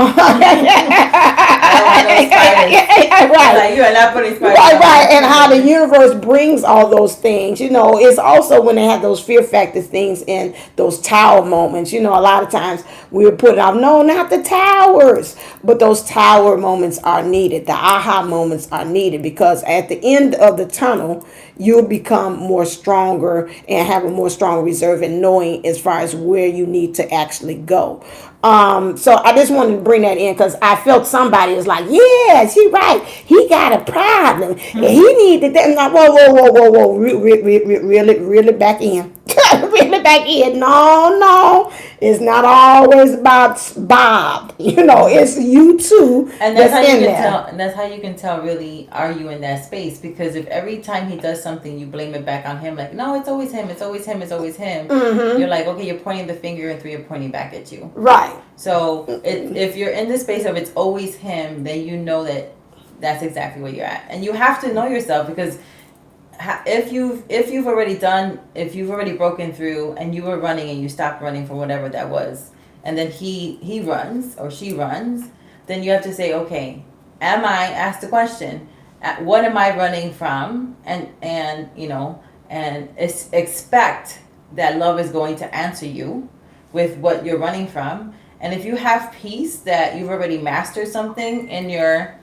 Like, you are not putting spiders.
Right, and how the universe brings all those things. It's also when they have those fear factor things in those tower moments. A lot of times we would put out, no, not the towers, but those tower moments are needed. The aha moments are needed because at the end of the tunnel, you'll become more stronger and have a more strong reserve in knowing as far as where you need to actually go. So I just wanted to bring that in because I felt somebody was like, yeah, she right. He got a problem. And he needed that. Like, whoa. Really back in. Really back in. No. It's not always about Bob. It's you too.
And that's how you can tell. And that's how you can tell. Really, are you in that space? Because if every time he does something, you blame it back on him. Like, no, it's always him. It's always him. It's always him. Mm-hmm. You're like, okay, you're pointing the finger, and 3 are pointing back at you.
Right.
So if you're in the space of it's always him, then you know that's exactly where you're at, and you have to know yourself because if you've already broken through and you were running and you stopped running for whatever that was, and then he runs or she runs, then you have to say, okay, ask the question, what am I running from, and expect that love is going to answer you with what you're running from. And if you have peace that you've already mastered something in your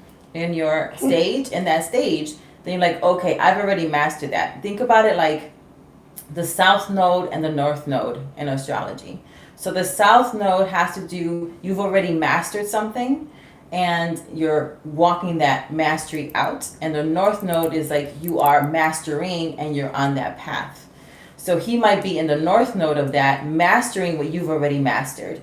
stage, in that stage, then you're like, okay, I've already mastered that. Think about it like the south node and the north node in astrology. So the south node has to do, you've already mastered something and you're walking that mastery out. And the north node is like you are mastering and you're on that path. So he might be in the north node of that, mastering what you've already mastered.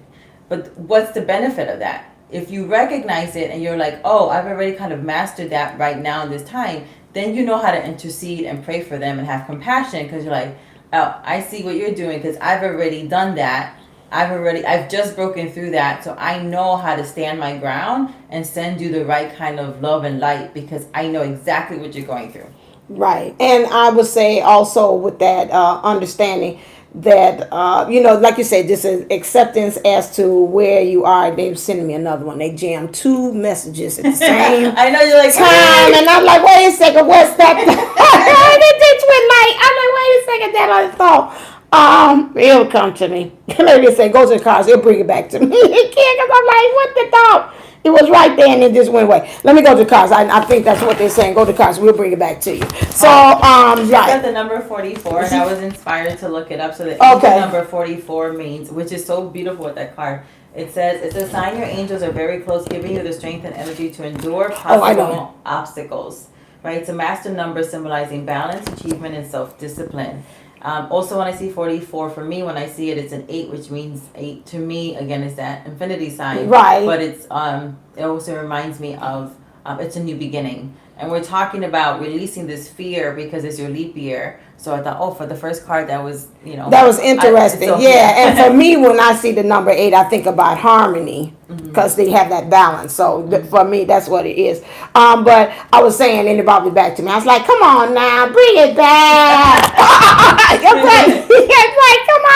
But what's the benefit of that? If you recognize it and you're like, oh, I've already kind of mastered that right now in this time, then you know how to intercede and pray for them and have compassion because you're like, oh, I see what you're doing because I've already done that. I've just broken through that. So I know how to stand my ground and send you the right kind of love and light because I know exactly what you're going through.
Right. And I would say also with that understanding that, like you said, this is acceptance as to where you are. They're sending me another one. They jammed 2 messages at the same
I know, you're like,
time. And I'm like, wait a second, what's that? They twin light. I'm like, wait a second, that other thought. It'll come to me. Maybe say, go to the cars. He'll bring it back to me. He can't because I'm like, what the thought? It was right there and it just went away. Let me go to the cars. I think that's what they're saying. Go to the cars. We'll bring it back to you. So,
I
right.
got the number 44 and I was inspired to look it up. So the angel number 44 means, which is so beautiful with that card. It says, it's a sign your angels are very close, giving you the strength and energy to endure possible obstacles. Right? It's a master number symbolizing balance, achievement, and self-discipline. Also, when I see 44, for me, when I see it, it's an 8, which means 8 to me, again, is that infinity sign.
Right.
But it's it also reminds me of it's a new beginning. And we're talking about releasing this fear because it's your leap year. So I thought, for the first card, that was, That was interesting. And for me, when I see the number 8, I think about harmony because they have that balance. So for me, that's what it is. But I was saying, and it brought me back to me. I was like, come on now, bring it back. It's like, come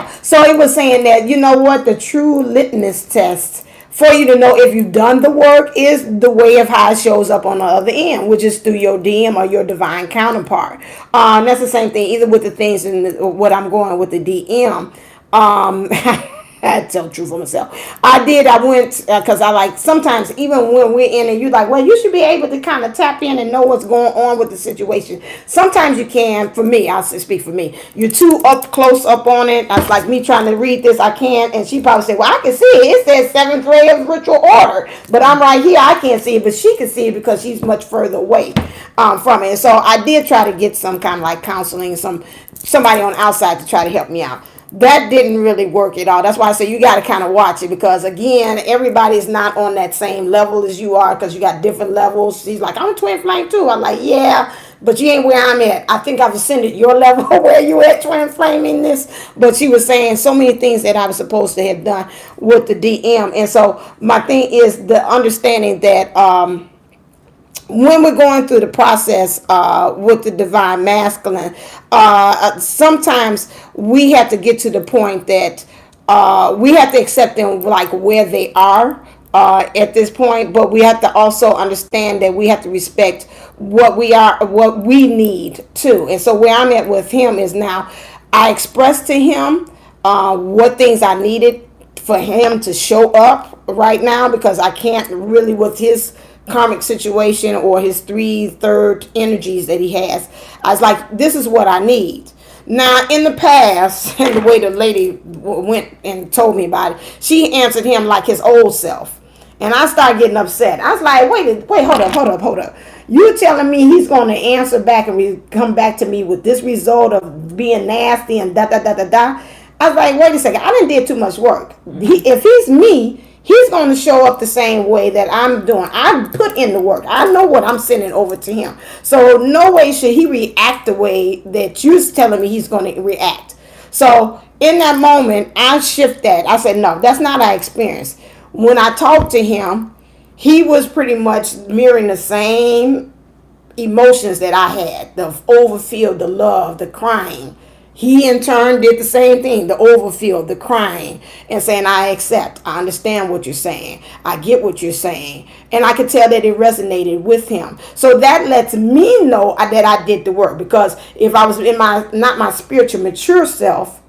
on. So it was saying that, you know what, the true litmus test for you to know if you've done the work is the way of how it shows up on the other end, which is through your DM or your divine counterpart. That's the same thing, either with the things and what I'm going with the DM. I tell the truth for myself. I went, because I like, sometimes even when we're in and you're like, well, you should be able to kind of tap in and know what's going on with the situation. Sometimes you can, for me, I'll speak for me. You're too close up on it. That's like me trying to read this, I can't. And she probably said, well, I can see it. It says 7th ray of ritual order. But I'm right here, I can't see it, but she can see it because she's much further away.
from it. And so I did try to get some kind of like counseling, somebody on the outside to try to help me out. That didn't really work at all. That's why I say you got to kind of watch it, because again, everybody's not on that same level as you are, because you got different levels. She's like, I'm a twin flame too. I'm like, yeah, but you ain't where I'm at. I think I've ascended your level where you at twin flaming this. But she was saying so many things that I was supposed to have done with the DM. And so my thing is the understanding that when we're going through the process with the divine masculine, sometimes we have to get to the point that we have to accept them like where they are at this point, but we have to also understand that we have to respect what we are, what we need too. And so where I'm at with him is now I expressed to him what things I needed for him to show up right now, because I can't really with his karmic situation or his 3/3 energies that he has. I was like, this is what I need. Now, in the past, and the way the lady went and told me about it, she answered him like his old self. And I started getting upset. I was like, wait, hold up. You telling me he's going to answer back and come back to me with this result of being nasty and da. I was like, wait a second, I done did too much work. If he's me, he's going to show up the same way that I'm doing. I put in the work. I know what I'm sending over to him. So no way should he react the way that you're telling me he's going to react. So in that moment, I shift that. I said, no, that's not our experience. When I talked to him, he was pretty much mirroring the same emotions that I had. The overfeel, the love, the crying. He in turn did the same thing, the overfeel, the crying, and saying, I accept, I understand what you're saying, I get what you're saying. And I could tell that it resonated with him. So that lets me know that I did the work, because if I was in not my spiritual mature self,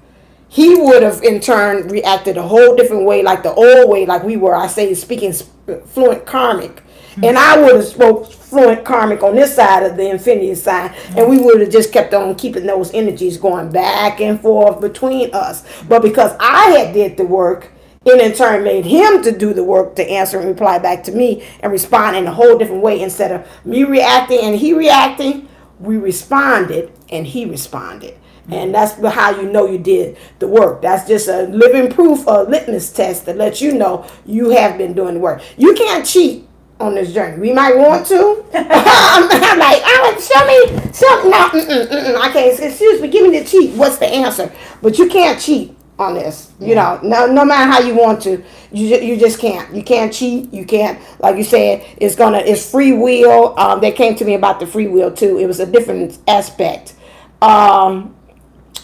he would have in turn reacted a whole different way, like the old way, like we were, I say, speaking fluent karmic. And I would have spoke fluent karmic on this side of the infinity side, and we would have just kept on keeping those energies going back and forth between us. But because I had did the work, it in turn made him to do the work to answer and reply back to me and respond in a whole different way. Instead of me reacting and he reacting, we responded and he responded. And that's how you know you did the work. That's just a living proof, a litmus test that lets you know you have been doing the work. You can't cheat on this journey. We might want to. I'm like, show me something. No, I can't. Excuse me, give me the cheat. What's the answer? But you can't cheat on this. You know, no matter how you want to, you just can't. You can't cheat. You can't, like you said, it's free will. They came to me about the free will too. It was a different aspect.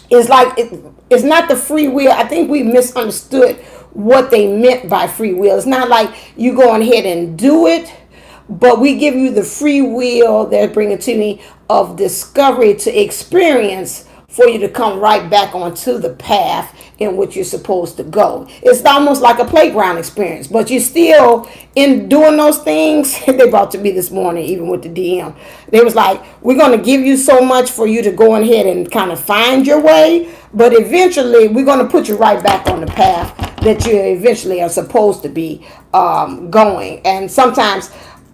It's like it's not the free will. I think we misunderstood what they meant by free will. It's not like you going ahead and do it, but we give you the free will that bring it to me of discovery to experience for you to come right back onto the path in which you're supposed to go. It's almost like a playground experience, but you still in doing those things. They brought to me this morning, even with the DM. They was like, we're going to give you so much for you to go ahead and kind of find your way, but eventually we're going to put you right back on the path that you eventually are supposed to be going. And sometimes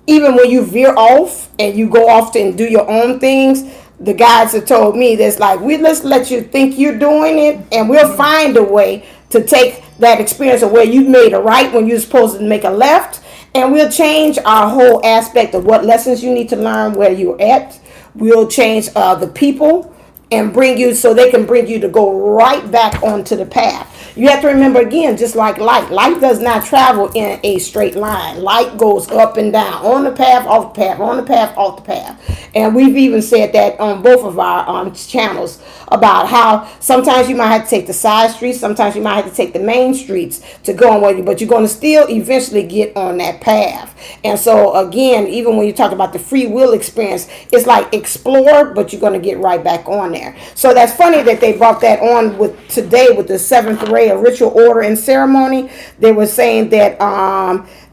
even when you veer off and you go off and do your own things, the guides have told me this, like, let's let you think you're doing it, and we'll find a way to take that experience of where you made a right when you're supposed to make a left, and we'll change our whole aspect of what lessons you need to learn where you're at. We'll change the people and bring you so they can bring you to go right back onto the path. You have to remember, again, just like light does not travel in a straight line. Light goes up and down, on the path, off the path, on the path, off the path. And we've even said that on both of our channels about how sometimes you might have to take the side streets, sometimes you might have to take the main streets to go on where you, but you're going to still eventually get on that path. And so again, even when you talk about the free will experience, it's like explore, but you're going to get right back on there. So that's funny that they brought that on with today with the seventh ray of ritual order and ceremony. They were saying that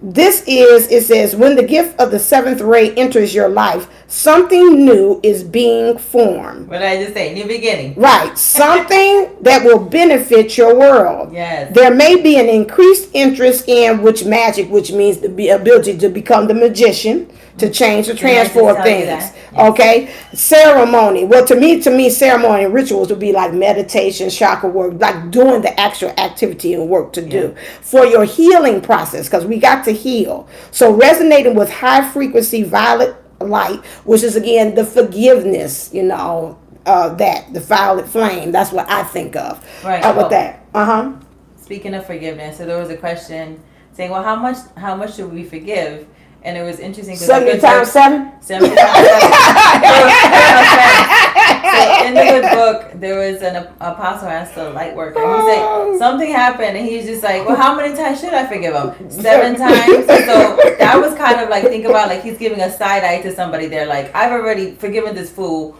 it says, when the gift of the seventh ray enters your life, something new is being formed.
What did I just say? New beginning.
Right. Something that will benefit your world.
Yes.
There may be an increased interest in magic, which means the ability to become the magician, to change, to
Didn't I just
transform
tell you
things.
that? Yes.
Okay, ceremony. Well, to me, ceremony and rituals would be like meditation, chakra work, like doing the actual activity and work to do for your healing process, because we got to heal. So resonating with high frequency violet light, which is again the forgiveness, that the violet flame. That's what I think of.
Right.
With that.
Speaking of forgiveness, so there was a question saying, "Well, how much should we forgive?" And it was interesting because
70 times 7.
70 times 7. So in the good book, there was an apostle asked a light worker. He said something happened, and he's just like, "Well, how many times should I forgive him? 7 times." So that was kind of like, think about like he's giving a side eye to somebody there. Like, I've already forgiven this fool.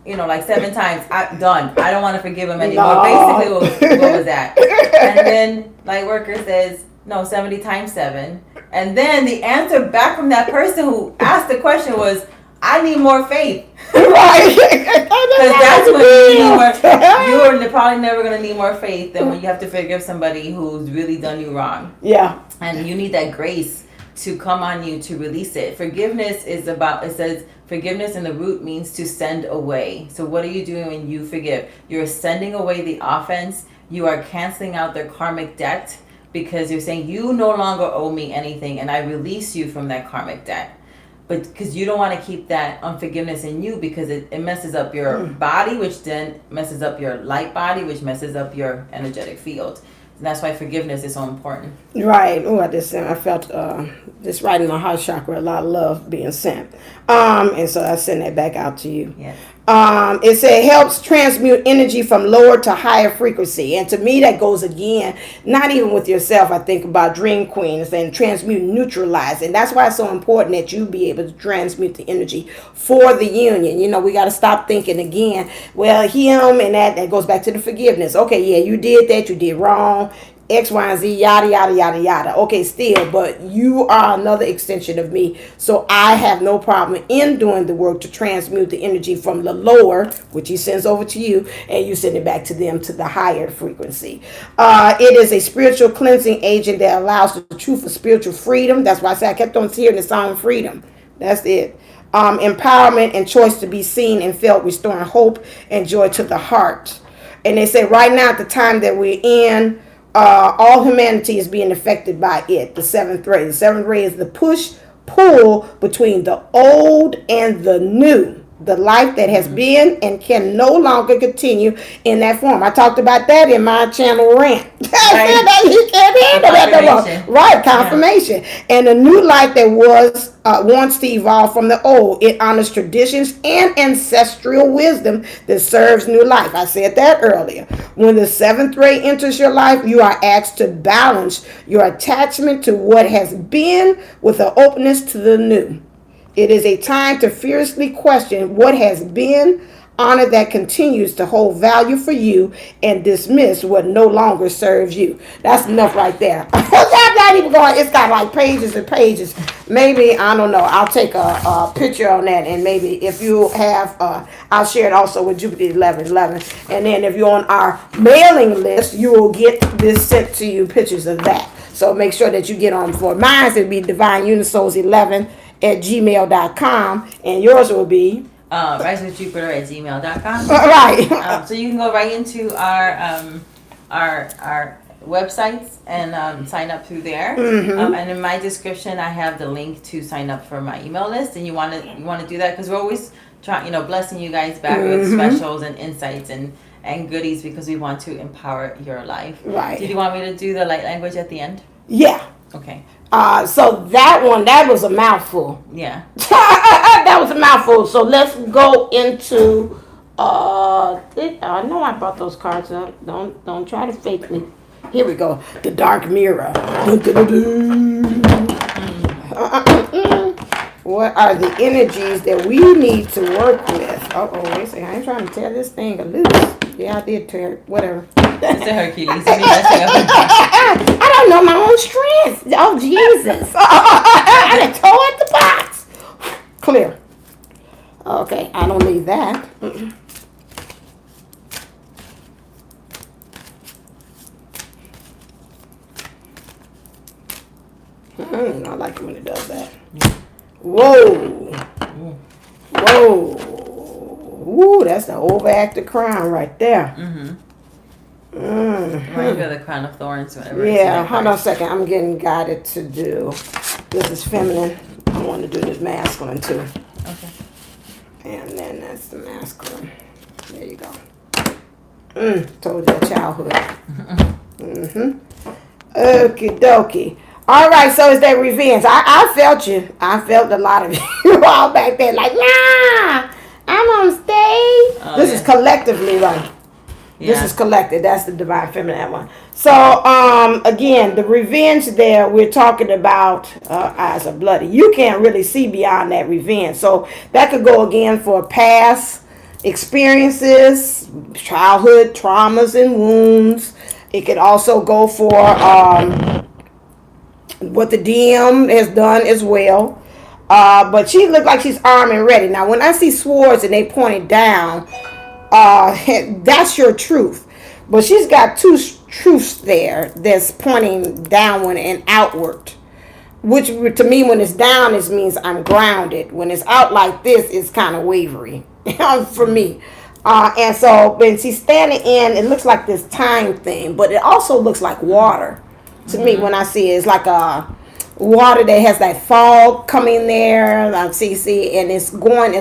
Like 7 times. I'm done. I don't want to forgive him anymore.
No.
Basically, what was that? And then light worker says, no, 70 times 7. And then the answer back from that person who asked the question was, I need more faith.
Right.
Because that's when you need more. You're probably never going to need more faith than when you have to forgive somebody who's really done you wrong.
Yeah.
And you need that grace to come on you to release it. Forgiveness is about, it says, forgiveness in the root means to send away. So what are you doing when you forgive? You're sending away the offense. You are canceling out their karmic debt, because you're saying you no longer owe me anything and I release you from that karmic debt. But because you don't want to keep that unforgiveness in you, because it messes up your body, which then messes up your light body, which messes up your energetic field. And that's why forgiveness is so important.
Right. Oh, I felt this right in my heart chakra, a lot of love being sent. And so I send that back out to you.
Yes.
It said helps transmute energy from lower to higher frequency. And to me, that goes again, not even with yourself. I think about Dream Queen and saying transmute, neutralize. And that's why it's so important that you be able to transmute the energy for the union. We got to stop thinking again, well, him and that goes back to the forgiveness. Okay, yeah, you did that, you did wrong. X, Y, and Z, yada, yada, yada, yada. Okay, still, but you are another extension of me. So I have no problem in doing the work to transmute the energy from the lower, which he sends over to you, and you send it back to them to the higher frequency. It is a spiritual cleansing agent that allows the truth of spiritual freedom. That's why I said I kept on hearing the song freedom. That's it. Empowerment and choice to be seen and felt, restoring hope and joy to the heart. And they say right now at the time that we're in, all humanity is being affected by it. The seventh ray. The seventh ray is the push-pull between the old and the new. The life that has been and can no longer continue in that form. I talked about that in my channel rant. Right, confirmation. Yeah. And a new life that wants to evolve from the old. It honors traditions and ancestral wisdom that serves new life. I said that earlier. When the seventh ray enters your life, you are asked to balance your attachment to what has been with an openness to the new. It is a time to fiercely question what has been, honor that continues to hold value for you, and dismiss what no longer serves you. That's enough right there. I'm not even going. It's got like pages and pages. Maybe, I don't know. I'll take a picture on that, and maybe if you have, I'll share it also with Jupiter 1111. And then if you're on our mailing list, you will get this sent to you, pictures of that. So make sure that you get on for mine. It'll be divineunisols11@gmail.com, and yours will be
risewithjupiter@gmail.com.
Right.
So you can go right into our websites and sign up through there. And in my description, I have the link to sign up for my email list. And you want to do that because we're always trying, blessing you guys back with specials and insights and goodies, because we want to empower your life.
Right.
Did you want me to do the light language at the end?
Yeah.
Okay.
So that was a mouthful.
Yeah.
That was a mouthful. So let's go into. I know I brought those cards up. Don't try to fake me. Here we go. The dark mirror. What are the energies that we need to work with? Wait a second. I ain't trying to tear this thing loose. Yeah, I did tear it. Whatever.
It's a Hercules.
I don't know my own strength. Oh, Jesus. I done tore at the box. Clear. Okay, I don't need that. I like it when it does that. Whoa. Whoa. Ooh, that's an overactive crown right there.
Reminds me of the crown of thorns. Whenever
Yeah, hold on a second. I'm getting guided to do. This is feminine. I want to do this masculine too.
Okay.
And then that's the masculine. There you go. Told you childhood. Okie dokie. All right, so it's that revenge. I felt you. I felt a lot of you all back there like, nah, I'm on stage. This is collectively, right? This is collective. That's the divine feminine one. So, again, the revenge there, we're talking about eyes are bloody. You can't really see beyond that revenge. So that could go again for past experiences, childhood traumas and wounds. It could also go for what the DM has done as well. But she looked like she's armed and ready. Now, when I see swords and they point it down, that's your truth. But she's got two truths there that's pointing downward and outward. Which to me, when it's down, it means I'm grounded. When it's out like this, it's kind of wavery for me. And so when she's standing in, it looks like this time thing, but it also looks like water. To me, when I see it, it's like a water that has that fog coming there, like CC, and it's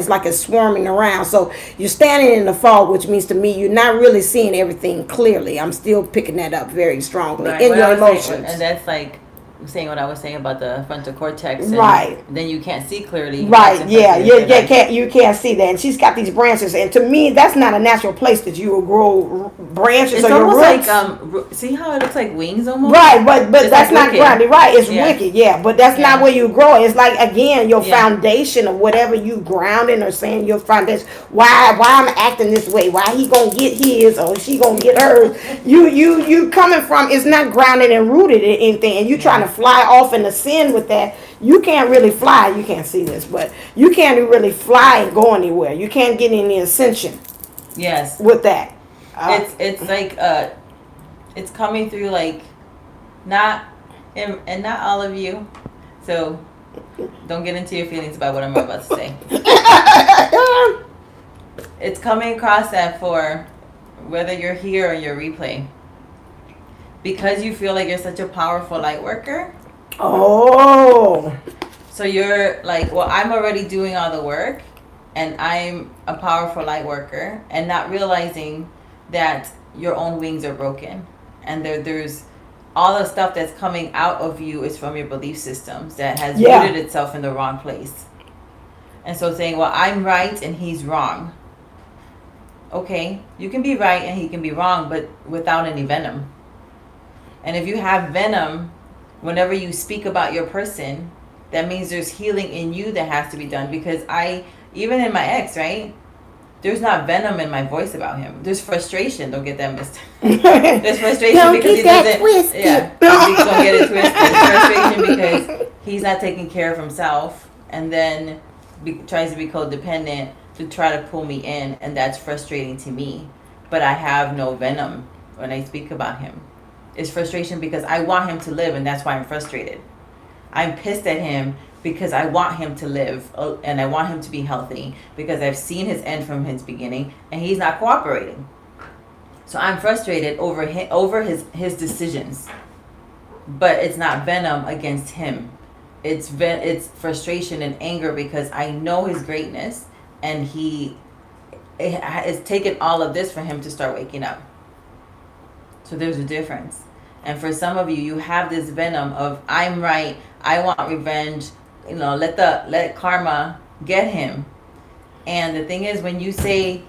like it's swarming around. So you're standing in the fog, which means to me you're not really seeing everything clearly. I'm still picking that up very strongly in your emotions.
And that's like saying what I was saying about the frontal cortex, and
right?
Then you can't see clearly,
right? Yeah, you can't see that, and she's got these branches, and to me, that's not a natural place that you will grow branches
it's
or your roots.
Like see how it looks like wings almost,
right? But that's like not grounded, right? It's wicked, but that's not where you grow. It's like again your foundation of whatever you grounding or saying your foundation. Why I'm acting this way? Why he gonna get his or she gonna get hers? You coming from is not grounded and rooted in anything, and you trying to fly off in the sin with that. You can't really fly. You can't see this, but you can't really fly and go anywhere. You can't get any ascension.
Yes.
With that,
it's like it's coming through like not and not all of you. So don't get into your feelings about what I'm about to say. It's coming across that for whether you're here or your replay. Because you feel like you're such a powerful light worker.
Oh.
So you're like, well, I'm already doing all the work and I'm a powerful light worker, and not realizing that your own wings are broken. And there's all the stuff that's coming out of you is from your belief systems that has rooted itself in the wrong place. And so saying, well, I'm right and he's wrong. Okay, you can be right and he can be wrong, but without any venom. And if you have venom, whenever you speak about your person, that means there's healing in you that has to be done. Because even in my ex, right? There's not venom in my voice about him. There's frustration. Don't get that missed. There's frustration because he doesn't.
Twisted.
Yeah, don't get it twisted. Frustration because he's not taking care of himself, and then tries to be codependent to try to pull me in, and that's frustrating to me. But I have no venom when I speak about him. It's frustration because I want him to live, and that's why I'm frustrated. I'm pissed at him because I want him to live, and I want him to be healthy, because I've seen his end from his beginning and he's not cooperating. So I'm frustrated over his decisions. But it's not venom against him. It's frustration and anger because I know his greatness, and it's taken all of this for him to start waking up. So there's a difference. And for some of you, you have this venom of I'm right, I want revenge, let karma get him. And the thing is, when you say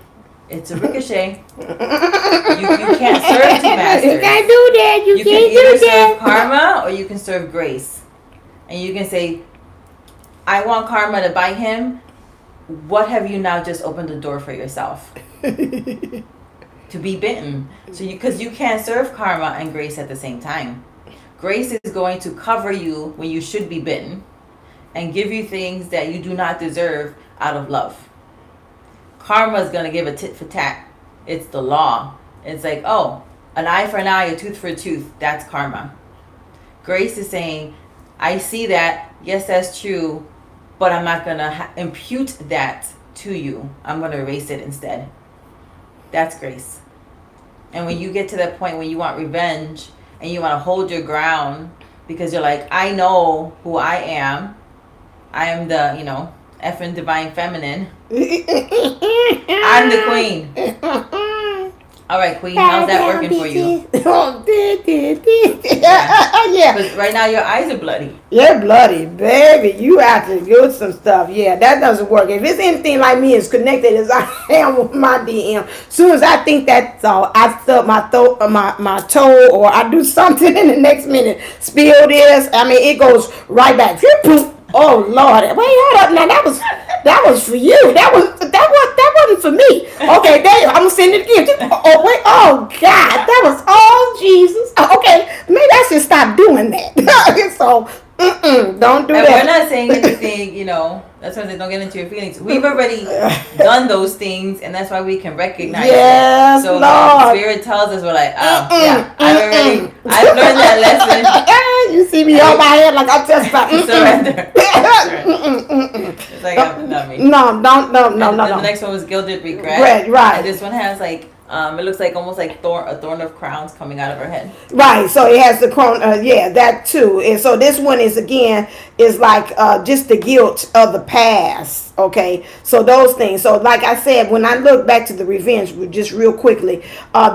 it's a ricochet, you can't serve two masters.
You can't do that. You
can either serve karma or you can serve grace. And you can say, I want karma to bite him. What have you now just opened the door for yourself? To be bitten. So because you can't serve karma and grace at the same time. Grace is going to cover you when you should be bitten and give you things that you do not deserve out of love. Karma is going to give a tit for tat. It's the law. It's like, oh, an eye for an eye, a tooth for a tooth. That's karma. Grace is saying, I see that. Yes, that's true. but I'm not going to impute that to you. I'm going to erase it instead. That's grace. And when you get to that point when you want revenge and you want to hold your ground because you're like, I know who I am. I am the, effing divine feminine. I'm the queen. All right, queen, how's that working for you? Yeah. Because right now your eyes are bloody.
You're bloody, baby. You have to do some stuff. Yeah, that doesn't work. If it's anything like me as connected as I am with my DM, soon as I think that's all, I stub my toe, or I do something in the next minute, spill this. I mean, it goes right back. Oh Lord! Wait, hold up. Now that was for you. That wasn't for me. Okay, there. I'm gonna send it again. Oh wait. Oh God, that was all Jesus. Okay, maybe I should stop doing that. So, don't do that.
We're not saying anything. That's why I said don't get into your feelings. We've already done those things, and that's why we can recognize it. So Lord. Spirit tells us, we're like, yeah, I've learned that lesson.
You see me on my head like I'm just about
surrender. It's like not me.
No.
The next one was gilded regret.
Right.
And this one has like it looks like almost like a thorn of crowns coming out of her head.
Right. So it has the crown. That too. And so this one is like just the guilt of the past. Okay. So those things. So like I said, when I look back to the revenge, just real quickly,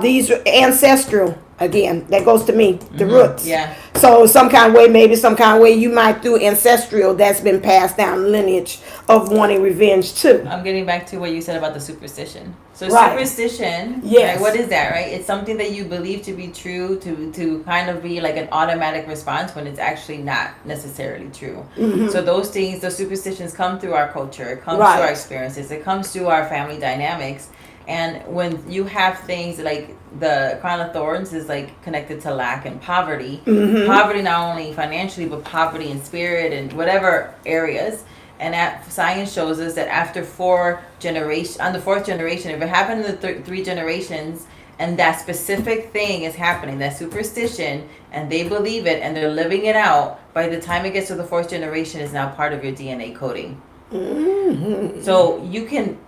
these are ancestral. Again, that goes to me, the roots.
Yeah.
So some kind of way you might do ancestral that's been passed down lineage of wanting revenge too.
I'm getting back to what you said about the superstition. So superstition,
yes.
Right, what is that, right? It's something that you believe to be true to kind of be like an automatic response when it's actually not necessarily true. Mm-hmm. So those things, the superstitions come through our culture, it comes through our experiences, it comes through our family dynamics. And when you have things like the crown of thorns is like connected to lack and poverty. Mm-hmm. Poverty not only financially, but poverty in spirit and whatever areas. And science shows us that after on the fourth generation, if it happened in the 3 generations, and that specific thing is happening, that superstition, and they believe it and they're living it out, by the time it gets to the 4th generation, is now part of your DNA coding. Mm-hmm. So you can't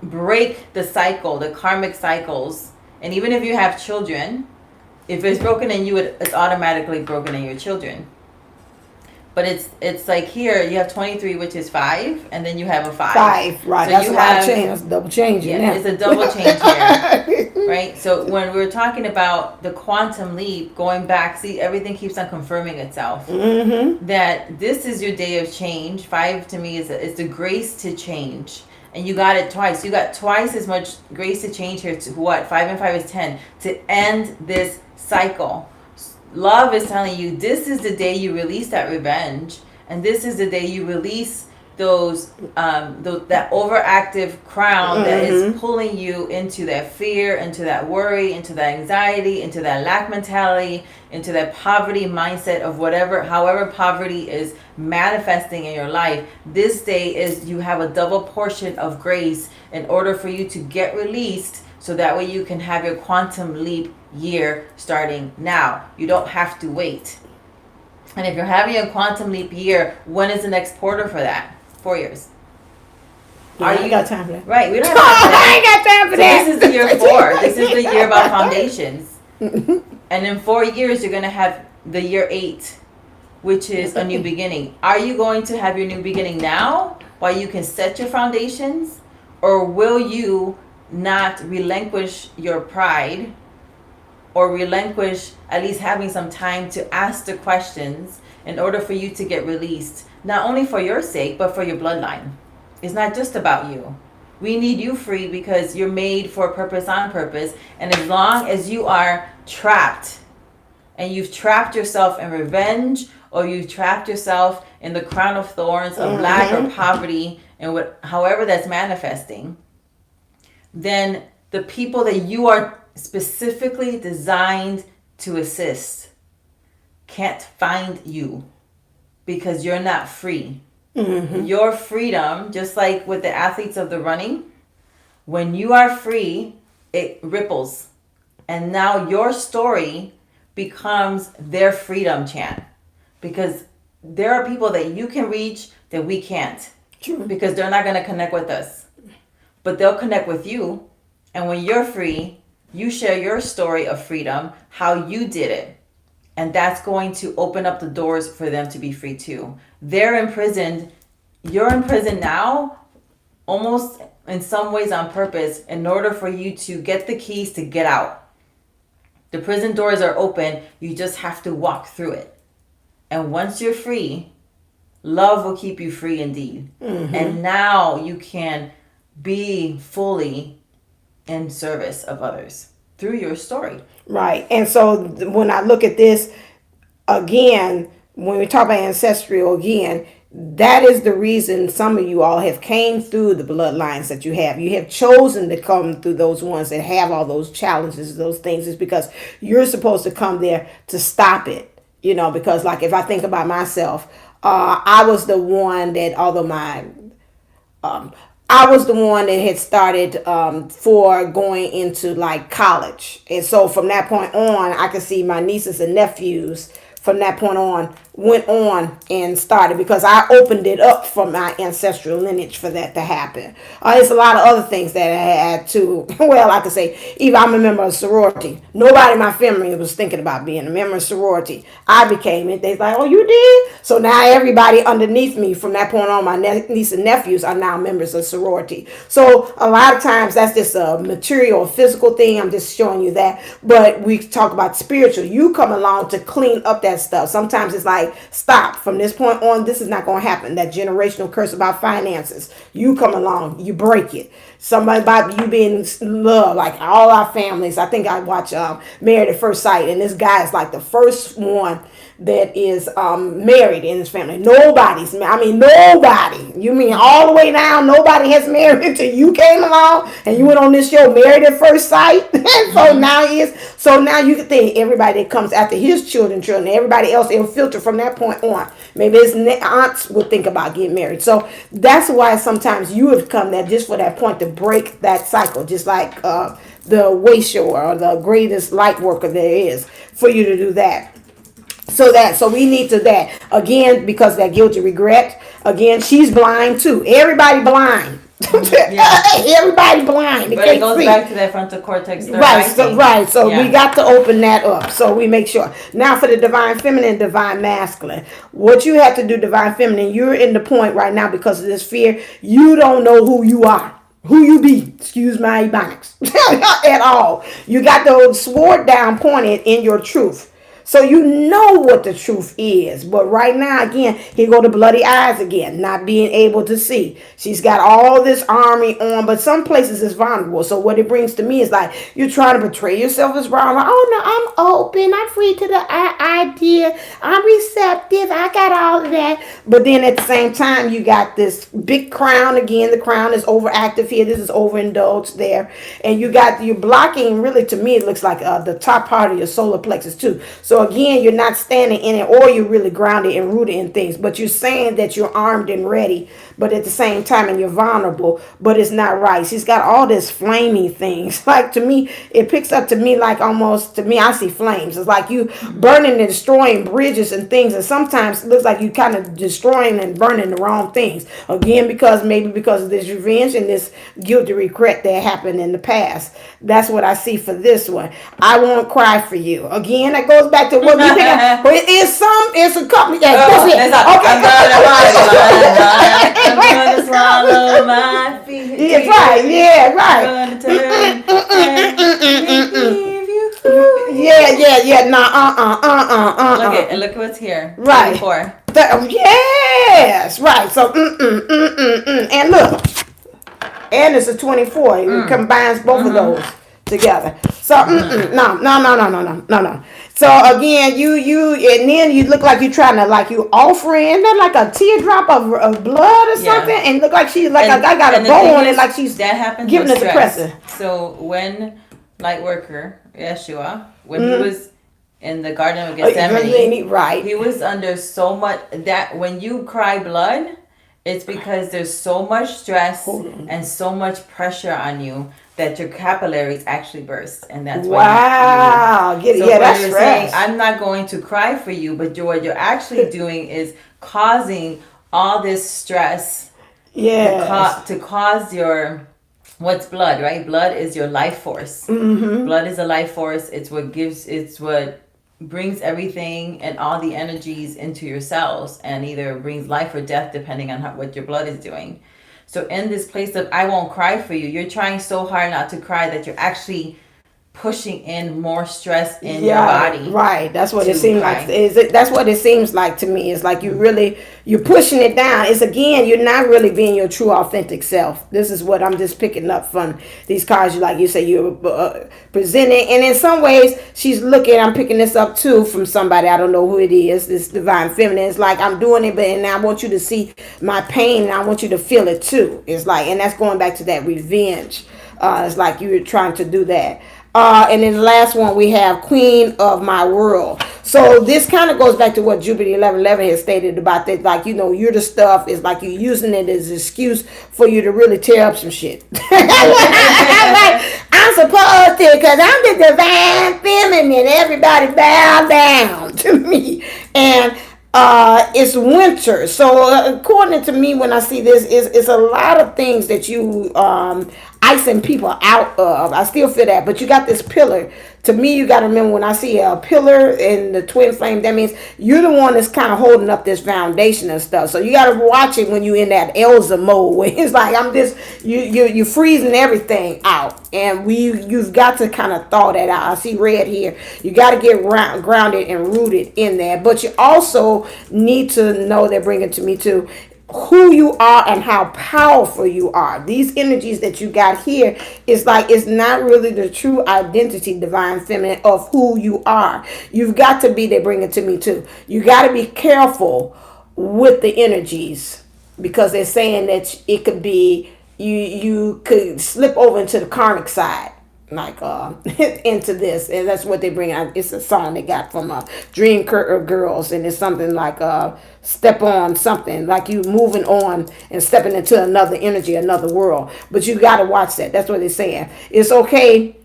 break the cycle, the karmic cycles. And even if you have children, if it's broken in you, it's automatically broken in your children. But it's like here you have 23, which is 5, and then you have a 5.
5, right? So that's a lot of change. That's double change.
Yeah, it's a double change here, right? So when we're talking about the quantum leap, going back, see, everything keeps on confirming itself. Mm-hmm. That this is your day of change. 5 to me is the grace to change. And you got it twice. You got twice as much grace to change here to what? 5 and 5 is 10. To end this cycle. Love is telling you this is the day you release that revenge. And this is the day you release that overactive crown that is pulling you into that fear, into that worry, into that anxiety, into that lack mentality, into that poverty mindset of however poverty is manifesting in your life. This day is you have a double portion of grace in order for you to get released, so that way you can have your quantum leap year starting now. You don't have to wait. And if you're having a quantum leap year, when is the next quarter for that? 4 years.
I ain't got time for that.
Right, we don't have time for that.
I ain't got time for that.
This is the year 4. This is the year about foundations. And in 4 years, you're going to have the year 8, which is a new beginning. Are you going to have your new beginning now while you can set your foundations? Or will you not relinquish your pride, or relinquish at least having some time to ask the questions in order for you to get released? Not only for your sake, but for your bloodline. It's not just about you. We need you free because you're made for a purpose on purpose. And as long as you are trapped, and you've trapped yourself in revenge, or you've trapped yourself in the crown of thorns of lack or poverty, and however that's manifesting, then the people that you are specifically designed to assist can't find you. Because you're not free. Mm-hmm. Your freedom, just like with the athletes of the running, when you are free, it ripples. And now your story becomes their freedom chant. Because there are people that you can reach that we can't.
True.
Because they're not going to connect with us. But they'll connect with you. And when you're free, you share your story of freedom, how you did it. And that's going to open up the doors for them to be free too. They're imprisoned. You're in prison now, almost in some ways on purpose, in order for you to get the keys to get out. The prison doors are open. You just have to walk through it. And once you're free, love will keep you free indeed. Mm-hmm. And now you can be fully in service of others through your story.
Right. And so when I look at this, again, when we talk about ancestral, again, that is the reason some of you all have came through the bloodlines that you have. You have chosen to come through those ones that have all those challenges, those things, is because you're supposed to come there to stop it. You know, because like if I think about myself, I was the one that, although I was the one that had started for going into like college. And so from that point on, I could see my nieces and nephews from that point on went on and started, because I opened it up for my ancestral lineage for that to happen. There's a lot of other things that I had to, well, I could say, even I'm a member of a sorority. Nobody in my family was thinking about being a member of a sorority. I became it. They're like, oh, you did? So now everybody underneath me from that point on, my niece and nephews are now members of sorority. So a lot of times that's just a material, physical thing. I'm just showing you that. But we talk about spiritual. You come along to clean up that stuff. Sometimes it's like, stop. From this point on, this is not going to happen. That generational curse about finances. You come along, you break it. Somebody about you being in love, like all our families. I think I watch Married at First Sight, and this guy is like the first one that is married in his family. Nobody. You mean all the way down, nobody has married until you came along and you went on this show, Married at First Sight. And so now he is. So now you can think everybody that comes after his children, everybody else, it'll filter from that point on. Maybe his aunts would think about getting married. So that's why sometimes you have come there just for that point to break that cycle, just like the wayshower or the greatest light worker there is, for you to do that. So we need to that again, because that guilty regret. Again, she's blind too. Everybody blind. Everybody blind.
But it goes back to that frontal cortex.
Right. So we got to open that up. So we make sure. Now for the divine feminine, divine masculine. What you have to do, divine feminine, you're in the point right now because of this fear. You don't know who you are. Who you be, excuse my ebonics, at all. You got the sword down pointed in your truth. So you know what the truth is. But right now, again, here go the bloody eyes again, not being able to see. She's got all this army on, but some places is vulnerable. So what it brings to me is like, you're trying to portray yourself as vulnerable. Oh, no, I'm open. I'm free to the idea. I'm receptive. I got all of that. But then at the same time, you got this big crown again. The crown is overactive here. This is overindulged there. And you're blocking, really, to me, it looks like the top part of your solar plexus too. So again, you're not standing in it, or you're really grounded and rooted in things, but you're saying that you're armed and ready, but at the same time, and you're vulnerable, but it's not right. She's got all this flaming things. Like, to me, it picks up to me like almost, to me, I see flames. It's like you burning and destroying bridges and things, and sometimes it looks like you kind of destroying and burning the wrong things. Again, because of this revenge and this guilty regret that happened in the past. That's what I see for this one. I won't cry for you. Again, that goes back to what we think. It's a couple. That's it.
I'm gonna swallow my feet.
Yeah, right. Yeah, right.
I'm gonna
Yeah. Nah.
Look at what's here.
Right.
24.
Yes. Right. So and look, and it's a 24. It combines both of those together. So no. So again, you and then you look like you're trying to, like, you offering that, like a teardrop of blood or something, and look like she's like, I got a bow on it, like she's
that happens
giving us a present.
So when light worker Yeshua, when he was in the Garden of Gethsemane,
right,
he was under so much that when you cry blood, it's because there's so much stress and so much pressure on you that your capillaries actually burst, and that's why.
Wow, that's
you're
stress.
saying, I'm not going to cry for you, but what you're actually doing is causing all this stress to cause your what's blood, right? Blood is your life force. Blood is a life force. It's what brings everything and all the energies into your cells, and either brings life or death depending on what your blood is doing. So in this place of I won't cry for you, you're trying so hard not to cry that you're actually pushing in more stress in your body.
Right. That's what it seems like. That's what it seems like to me. It's like you're pushing it down. It's again, you're not really being your true authentic self. This is what I'm just picking up from these cards. Like you say, you're presenting, and in some ways, I'm picking this up too from somebody. I don't know who it is. This divine feminine. It's like I'm doing it, and I want you to see my pain, and I want you to feel it too. It's like, and that's going back to that revenge. It's like you're trying to do that. And then the last one we have Queen of My World. So this kind of goes back to what Jupiter 1111 has stated about that. Like, you're the stuff. It's like you're using it as an excuse for you to really tear up some shit. I'm supposed to, because I'm the divine feminine. Everybody bow down to me. And it's winter. So according to me, when I see this, it's a lot of things that you icing people out of. I still feel that, but you got this pillar. To me, you got to remember, when I see a pillar in the twin flame, that means you're the one that's kind of holding up this foundation and stuff. So you got to watch it when you're in that Elsa mode, where it's like you're freezing everything out, and you've got to kind of thaw that out. I see red here. You got to get grounded and rooted in that, but you also need to know, that bring it to me too, who you are and how powerful you are. These energies that you got here is like, it's not really the true identity, divine feminine, of who you are. You've got to be, they bring it to me too, you got to be careful with the energies, because they're saying that it could be, you could slip over into the karmic side, like into this. And that's what they bring out. It's a song they got from Dream Girls, and it's something like step on something, like you moving on and stepping into another energy, another world. But you got to watch that. That's what they're saying. It's okay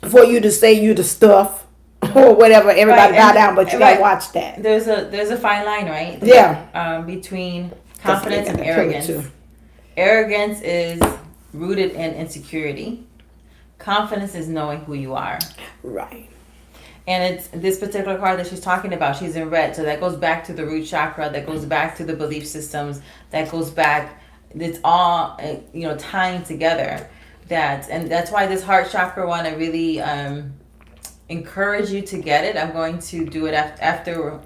for you to say you the stuff or whatever, everybody bow down, but you got to watch that.
There's a fine line, right?
Yeah.
Between confidence and arrogance. Arrogance is rooted in insecurity. Confidence is knowing who you are.
Right.
And it's this particular card that she's talking about. She's in red. So that goes back to the root chakra. That goes back to the belief systems. That goes back. It's all, tying together. And that's why this heart chakra one, I really encourage you to get it. I'm going to do it after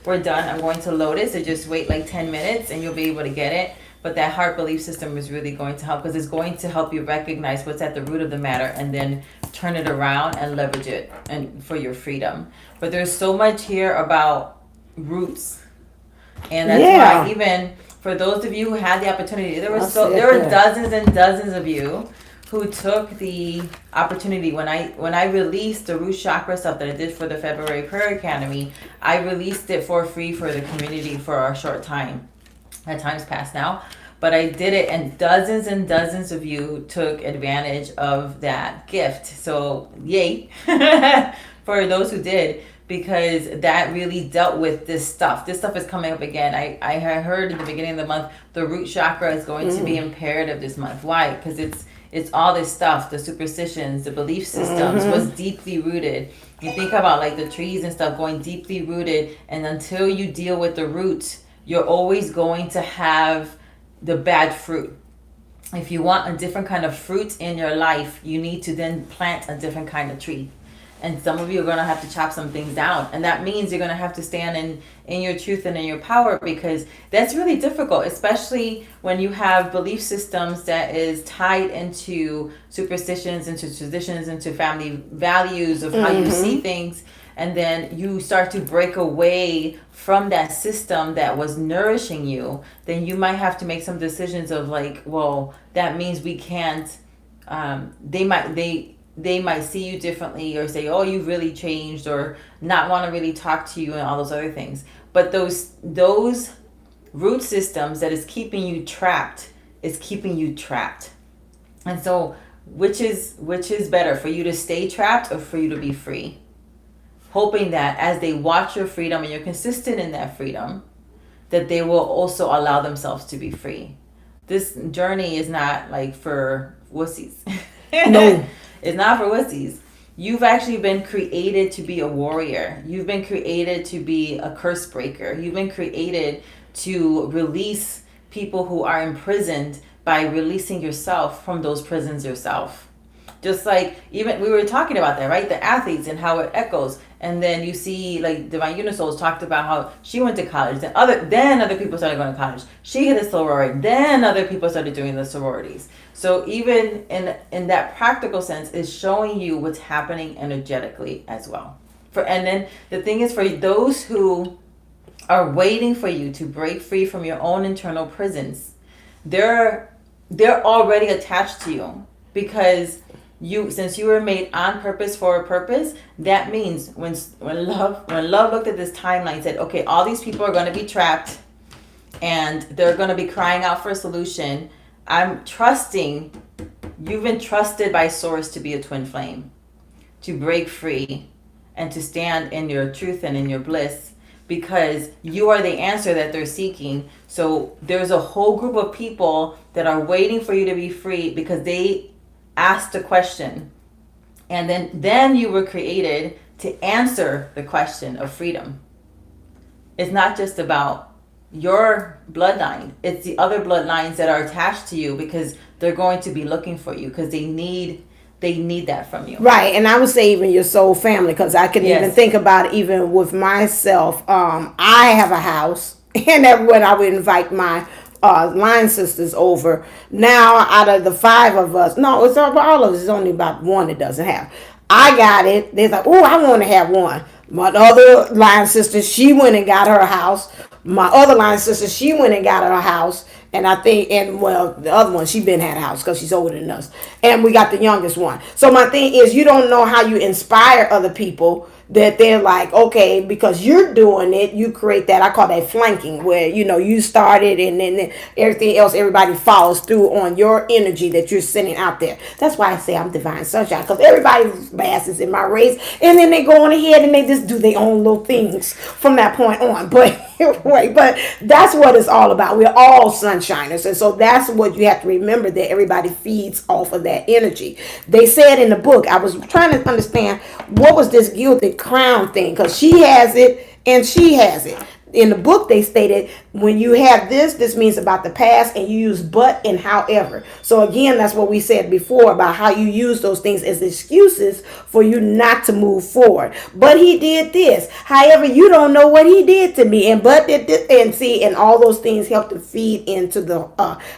we're done. I'm going to load it. So just wait like 10 minutes and you'll be able to get it. But that heart belief system is really going to help, because it's going to help you recognize what's at the root of the matter and then turn it around and leverage it and for your freedom. But there's so much here about roots. And that's why, even for those of you who had the opportunity, there were dozens and dozens of you who took the opportunity. When I released the root chakra stuff that I did for the February Prayer Academy, I released it for free for the community for a short time. That time's passed now, but I did it, and dozens of you took advantage of that gift. So yay for those who did, because that really dealt with this stuff. This stuff is coming up again. I heard in the beginning of the month, the root chakra is going to be imperative this month. Why? Because it's all this stuff, the superstitions, the belief systems, was deeply rooted. You think about like the trees and stuff going deeply rooted, and until you deal with the roots, you're always going to have the bad fruit. If you want a different kind of fruit in your life, you need to then plant a different kind of tree. And some of you are going to have to chop some things down. And that means you're going to have to stand in your truth and in your power, because that's really difficult, especially when you have belief systems that is tied into superstitions, into traditions, into family values of how you see things. And then you start to break away from that system that was nourishing you, then you might have to make some decisions of like, well, that means we can't, they might see you differently, or say, oh, you've really changed, or not want to really talk to you, and all those other things. But those root systems that is keeping you trapped is keeping you trapped. And so which is better, for you to stay trapped or for you to be free? Hoping that as they watch your freedom and you're consistent in that freedom, that they will also allow themselves to be free. This journey is not like for wussies.
No.
It's not for wussies. You've actually been created to be a warrior. You've been created to be a curse breaker. You've been created to release people who are imprisoned by releasing yourself from those prisons yourself. Just like, even we were talking about that, right? The athletes and how it echoes. And then you see, like, Divine Unisouls talked about how she went to college. Then other people started going to college. She hit a sorority. Then other people started doing the sororities. So even in that practical sense, is showing you what's happening energetically as well. And then the thing is, for those who are waiting for you to break free from your own internal prisons, they're already attached to you, because since you were made on purpose for a purpose. That means when love looked at this timeline and said, okay, all these people are going to be trapped and they're going to be crying out for a solution. I'm trusting you've been trusted by Source to be a twin flame, to break free and to stand in your truth and in your bliss, because you are the answer that they're seeking. So there's a whole group of people that are waiting for you to be free because they asked a question, and then you were created to answer the question of freedom. It's not just about your bloodline, it's the other bloodlines that are attached to you, because they're going to be looking for you, because they need that from you.
Right. And I would say even your soul family, because I can even think about it, even with myself. I have a house, and everyone I would invite my line sisters over. Now, out of the 5 of us, no, it's all of us. It's only about 1 that doesn't have. I got it. They're like, oh, I want to have one. My other line sister, she went and got her house. My other line sister, she went and got her house. And I think, the other one, she been had a house because she's older than us. And we got the youngest one. So my thing is, you don't know how you inspire other people, that they're like, okay, because you're doing it, you create that. I call that flanking, where, you started and then everything else, everybody follows through on your energy that you're sending out there. That's why I say I'm divine sunshine, because everybody's basses in my race, and then they go on ahead and they just do their own little things from that point on. But anyway, but that's what it's all about. We're all sunshiners, and so that's what you have to remember, that everybody feeds off of that energy. They said in the book, I was trying to understand what was this gilded crown thing, because she has it and she has it. In the book, they stated, when you have this means about the past, and you use but and however. So again, that's what we said before about how you use those things as excuses for you not to move forward. But he did this. However, you don't know what he did to me. And but did this, and see, and all those things help to feed into the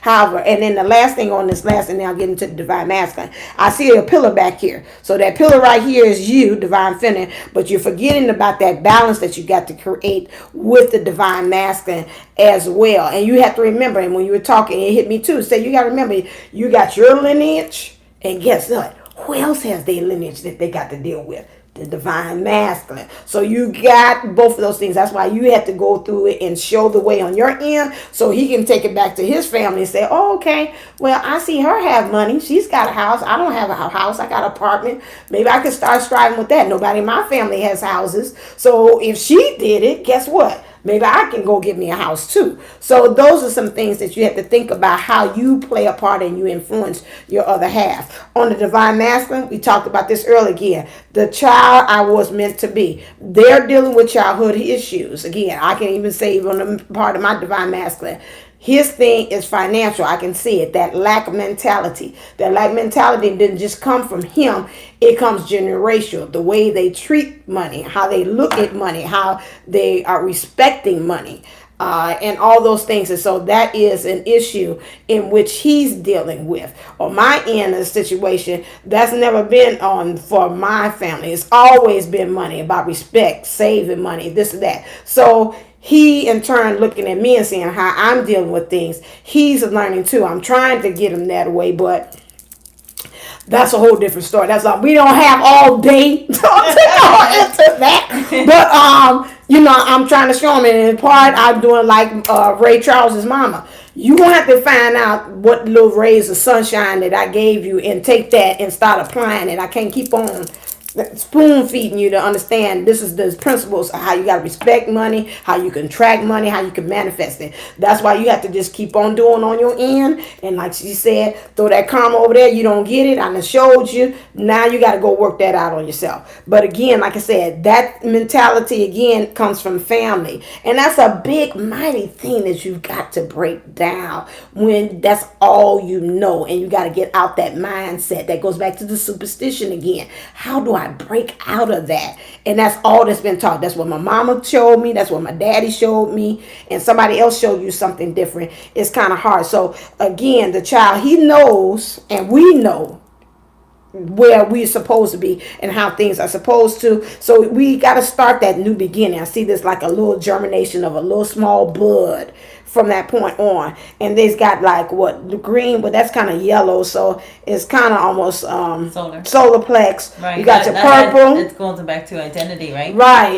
however. And then the last thing on this last, and then I'll get into the divine masculine. I see a pillar back here. So that pillar right here is you, divine feminine, but you're forgetting about that balance that you got to create with the divine masculine as well. And you have to remember, and when you were talking, it hit me too. So you got to remember, you got your lineage, and guess what? Who else has their lineage that they got to deal with? The divine masculine. So you got both of those things. That's why you have to go through it and show the way on your end, so he can take it back to his family and say, oh, okay, well, I see her have money. She's got a house. I don't have a house. I got an apartment. Maybe I could start striving with that. Nobody in my family has houses. So if she did it, guess what? Maybe I can go get me a house too. So those are some things that you have to think about, how you play a part and you influence your other half. On the divine masculine, we talked about this earlier again. The child I was meant to be. They're dealing with childhood issues. Again, I can even say on the part of my divine masculine, his thing is financial. I can see it. That lack mentality. That lack mentality didn't just come from him. It comes generational. The way they treat money, how they look at money, how they are respecting money, and all those things. And so that is an issue in which he's dealing with. On my end of the situation, that's never been on for my family. It's always been money, about respect, saving money, this and that. So he, in turn, looking at me and seeing how I'm dealing with things, he's learning too. I'm trying to get him that way, but that's a whole different story. That's like, we don't have all day to go into that. But I'm trying to show him, and in part, I'm doing like Ray Charles's mama. You gonna have to find out what little rays of sunshine that I gave you, and take that and start applying it. I can't keep on spoon feeding you to understand this is the principles of how you got to respect money, how you can track money, how you can manifest it. That's why you have to just keep on doing on your end. And like she said, throw that karma over there. You don't get it. I done showed you. Now you got to go work that out on yourself. But again, like I said, that mentality again comes from family. And that's a big, mighty thing that you've got to break down when that's all you know. And you got to get out that mindset. That goes back to the superstition again. How do I break out of that? And that's all that's been taught. That's what my mama showed me. That's what my daddy showed me. And somebody else showed you something different. It's kind of hard. So again, the child, he knows and we know where we're supposed to be and how things are supposed to. So we got to start that new beginning. I see this like a little germination of a little small bud from that point on. And they've got like what the green, but that's kind of yellow, so it's kind of almost solar plex.
Right.
You got your purple.
It's going back to identity, right?
Right.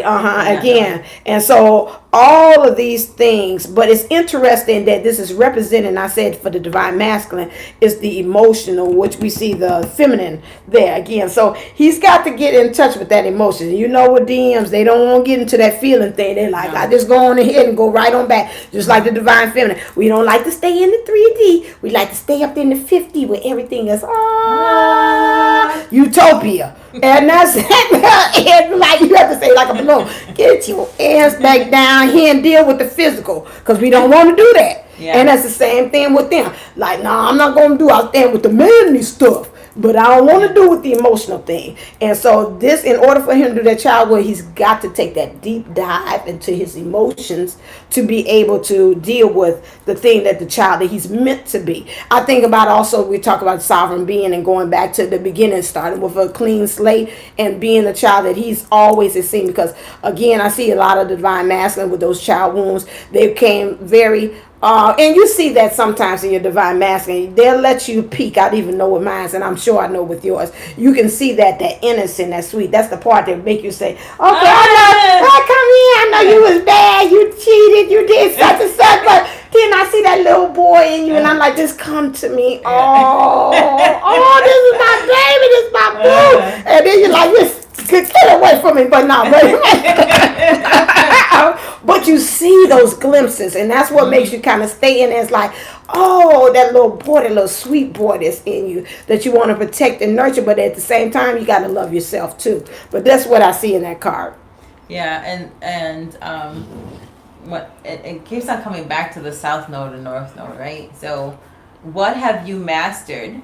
Again, and so all of these things, but it's interesting that this is representing. I said for the divine masculine is the emotional, which we see the feminine there again. So he's got to get in touch with that emotion. You know, with DMs, they don't want to get into that feeling thing. They're like, I just go on ahead and go right on back, just like the divine feminine. We don't like to stay in the 3D. We like to stay up in the 50 where everything is utopia. And that's and like you have to say like a balloon. Get your ass back down here and deal with the physical, because we don't want to do that. Yeah. And that's the same thing with them. Like, I'm not going to do out there with the manly stuff, but I don't want to do with the emotional thing. And so this, in order for him to do that child work, he's got to take that deep dive into his emotions to be able to deal with the thing that the child that he's meant to be. I think about also, we talk about sovereign being and going back to the beginning, starting with a clean slate and being a child that he's always has seen. Because again, I see a lot of the divine masculine with those child wounds. They came very and you see that sometimes in your divine masculine, they'll let you peek. I don't even know with mine, and I'm sure I know with yours. You can see that innocent, that sweet. That's the part that make you say, okay, I come here. I know you was bad. You cheated. You did such and such. But then I see that little boy in you, and I'm like, just come to me. Oh, this is my baby. This is my boo. And then you're like, this. Get away from me, but not. But you see those glimpses, and that's what makes you kind of stay in. It's like, oh, that little boy, that little sweet boy that's in you that you want to protect and nurture, but at the same time, you got to love yourself too. But that's what I see in that card.
Yeah, and what it keeps on coming back to the South Node and North Node, right? So, what have you mastered?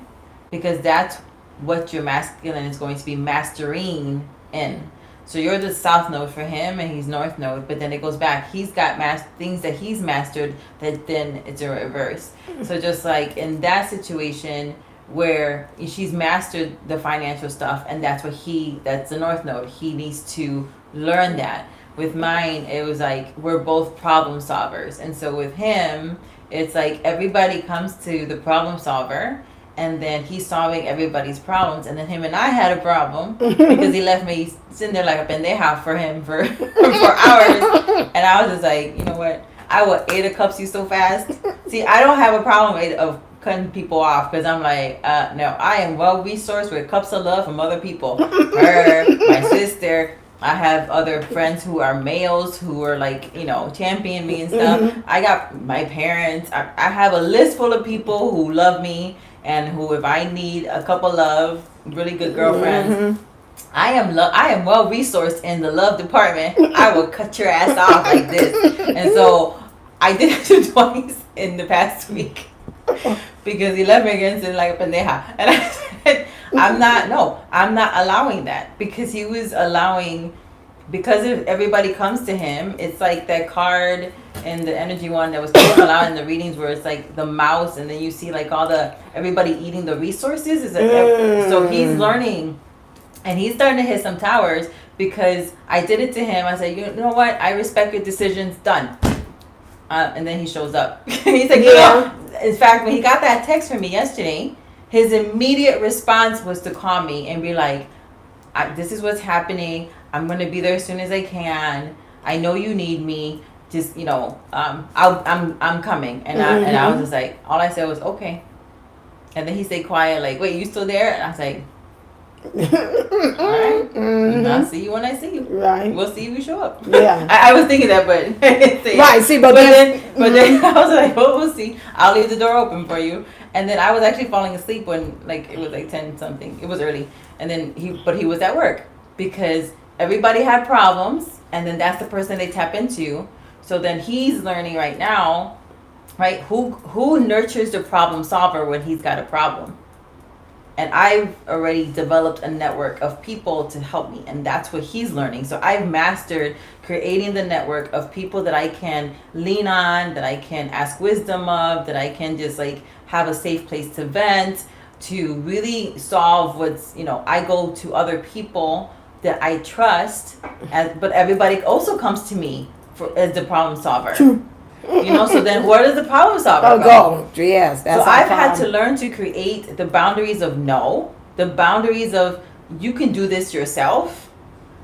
Because that's what your masculine is going to be mastering in. So you're the South Node for him, and he's North Node, but then it goes back. He's got things that he's mastered that then it's a reverse. So just like in that situation where she's mastered the financial stuff, and that's the North Node. He needs to learn that. With mine, it was like we're both problem solvers. And so with him, it's like everybody comes to the problem solver, and then he's solving everybody's problems. And then him and I had a problem because he left me sitting there like a pendeja for him for hours. And I was just like, you know what? I will 8 of cups you so fast. See, I don't have a problem of cutting people off because I'm like, no, I am well resourced with cups of love from other people. Her, my sister. I have other friends who are males who are like, champion me and stuff. I got my parents. I have a list full of people who love me and who, if I need a couple of really good girlfriends, I am well resourced in the love department. I will cut your ass off like this. And so I did it twice in the past week because he left me again sitting like a pendeja. And I said, I'm not allowing that, because he was allowing, because if everybody comes to him, it's like that card in the energy one that was allowing the readings where it's like the mouse, and then you see like everybody eating the resources. So he's learning, and he's starting to hit some towers because I did it to him. I said, you know what? I respect your decisions. Done. And then he shows up. He's like, in fact, when he got that text from me yesterday, his immediate response was to call me and be like, this is what's happening. I'm going to be there as soon as I can. I know you need me. Just, I'm coming. And I was just like, all I said was, okay. And then he stayed quiet, like, wait, you still there? And I was like, All right. I'll see you when I see you.
Right.
We'll see if you show up.
Yeah.
I was thinking that, but I didn't say it.
Right. See, but
then I was like, well, we'll see. I'll leave the door open for you. And then I was actually falling asleep when it was 10 something. It was early. And then he was at work because everybody had problems, and then that's the person they tap into. So then he's learning right now, right? Who nurtures the problem solver when he's got a problem? And I've already developed a network of people to help me, and that's what he's learning. So I've mastered creating the network of people that I can lean on, that I can ask wisdom of, that I can just have a safe place to vent, to really solve what's, I go to other people that I trust, but everybody also comes to me as the problem solver. So then where does the problem solver go?
Yes, that's
so I've had to learn to create the boundaries of no, the boundaries of you can do this yourself.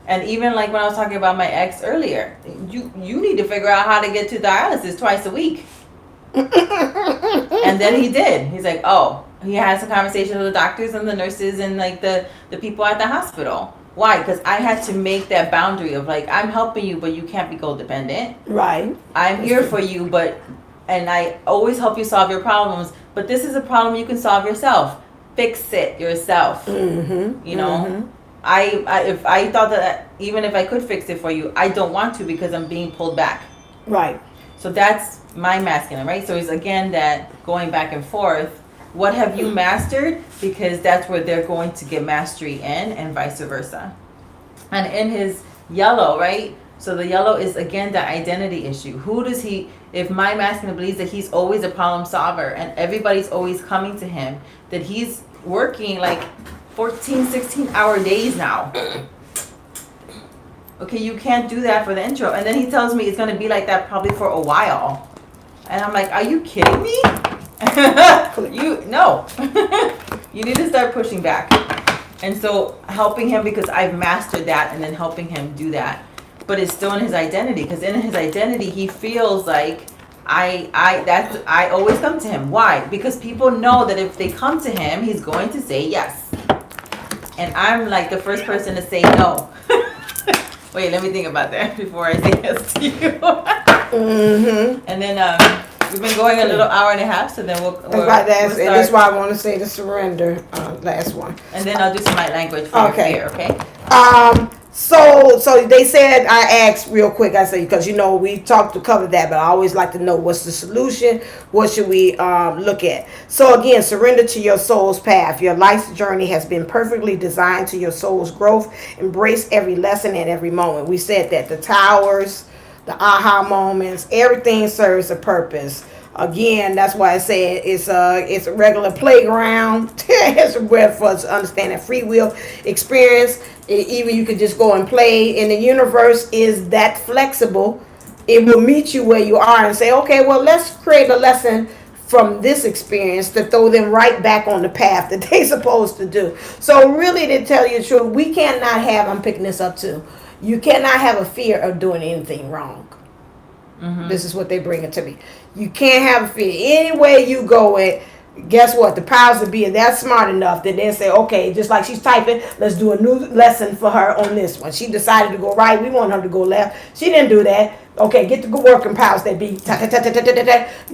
And even when I was talking about my ex earlier, you need to figure out how to get to dialysis twice a week. And then he did. He's like, oh, he has a conversation with the doctors and the nurses and the people at the hospital. Why? Because I had to make that boundary of I'm helping you, but you can't be codependent.
Right.
I'm here for you, and I always help you solve your problems. But this is a problem you can solve yourself. Fix it yourself.
Mm-hmm.
If I thought that even if I could fix it for you, I don't want to because I'm being pulled back.
Right.
So that's my masculine, right? So it's again that going back and forth. What have you mastered? Because that's where they're going to get mastery in, and vice versa. And in his yellow, right? So the yellow is again the identity issue. Who does he, if my masculine believes that he's always a problem solver and everybody's always coming to him, that he's working 14, 16-hour days now. Okay, you can't do that for the intro. And then he tells me it's going to be like that probably for a while. And I'm like, are you kidding me? No. You need to start pushing back. And so helping him, because I've mastered that, and then helping him do that. But it's still in his identity, because in his identity he feels like I always come to him. Why? Because people know that if they come to him, he's going to say yes. And I'm the first person to say no. Wait, let me think about that before I say yes to you.
Mm-hmm.
And then we've been going a little hour and a half, so then we'll
start. And that's why I want to say the surrender last one.
And then I'll do some light language for your fear, okay?
So they said, I asked real quick, I said, because we talked to cover that, but I always like to know what's the solution, what should we look at. So again, surrender to your soul's path. Your life's journey has been perfectly designed to your soul's growth. Embrace every lesson and every moment. We said that the towers, the aha moments, everything serves a purpose. Again, that's why I said it's a regular playground. It's a way for us to understand that free will experience. Even you could just go and play. And the universe is that flexible. It will meet you where you are and say, okay, well, let's create a lesson from this experience to throw them right back on the path that they're supposed to do. So really, to tell you the truth, we cannot have, I'm picking this up too, you cannot have a fear of doing anything wrong. Mm-hmm. This is what they bring it to me. You can't have a fear. Any way you go it, guess what? The powers that be are that smart enough that they say, okay, just like she's typing, let's do a new lesson for her on this one. She decided to go right. We want her to go left. She didn't do that. Okay, get the good working powers that be.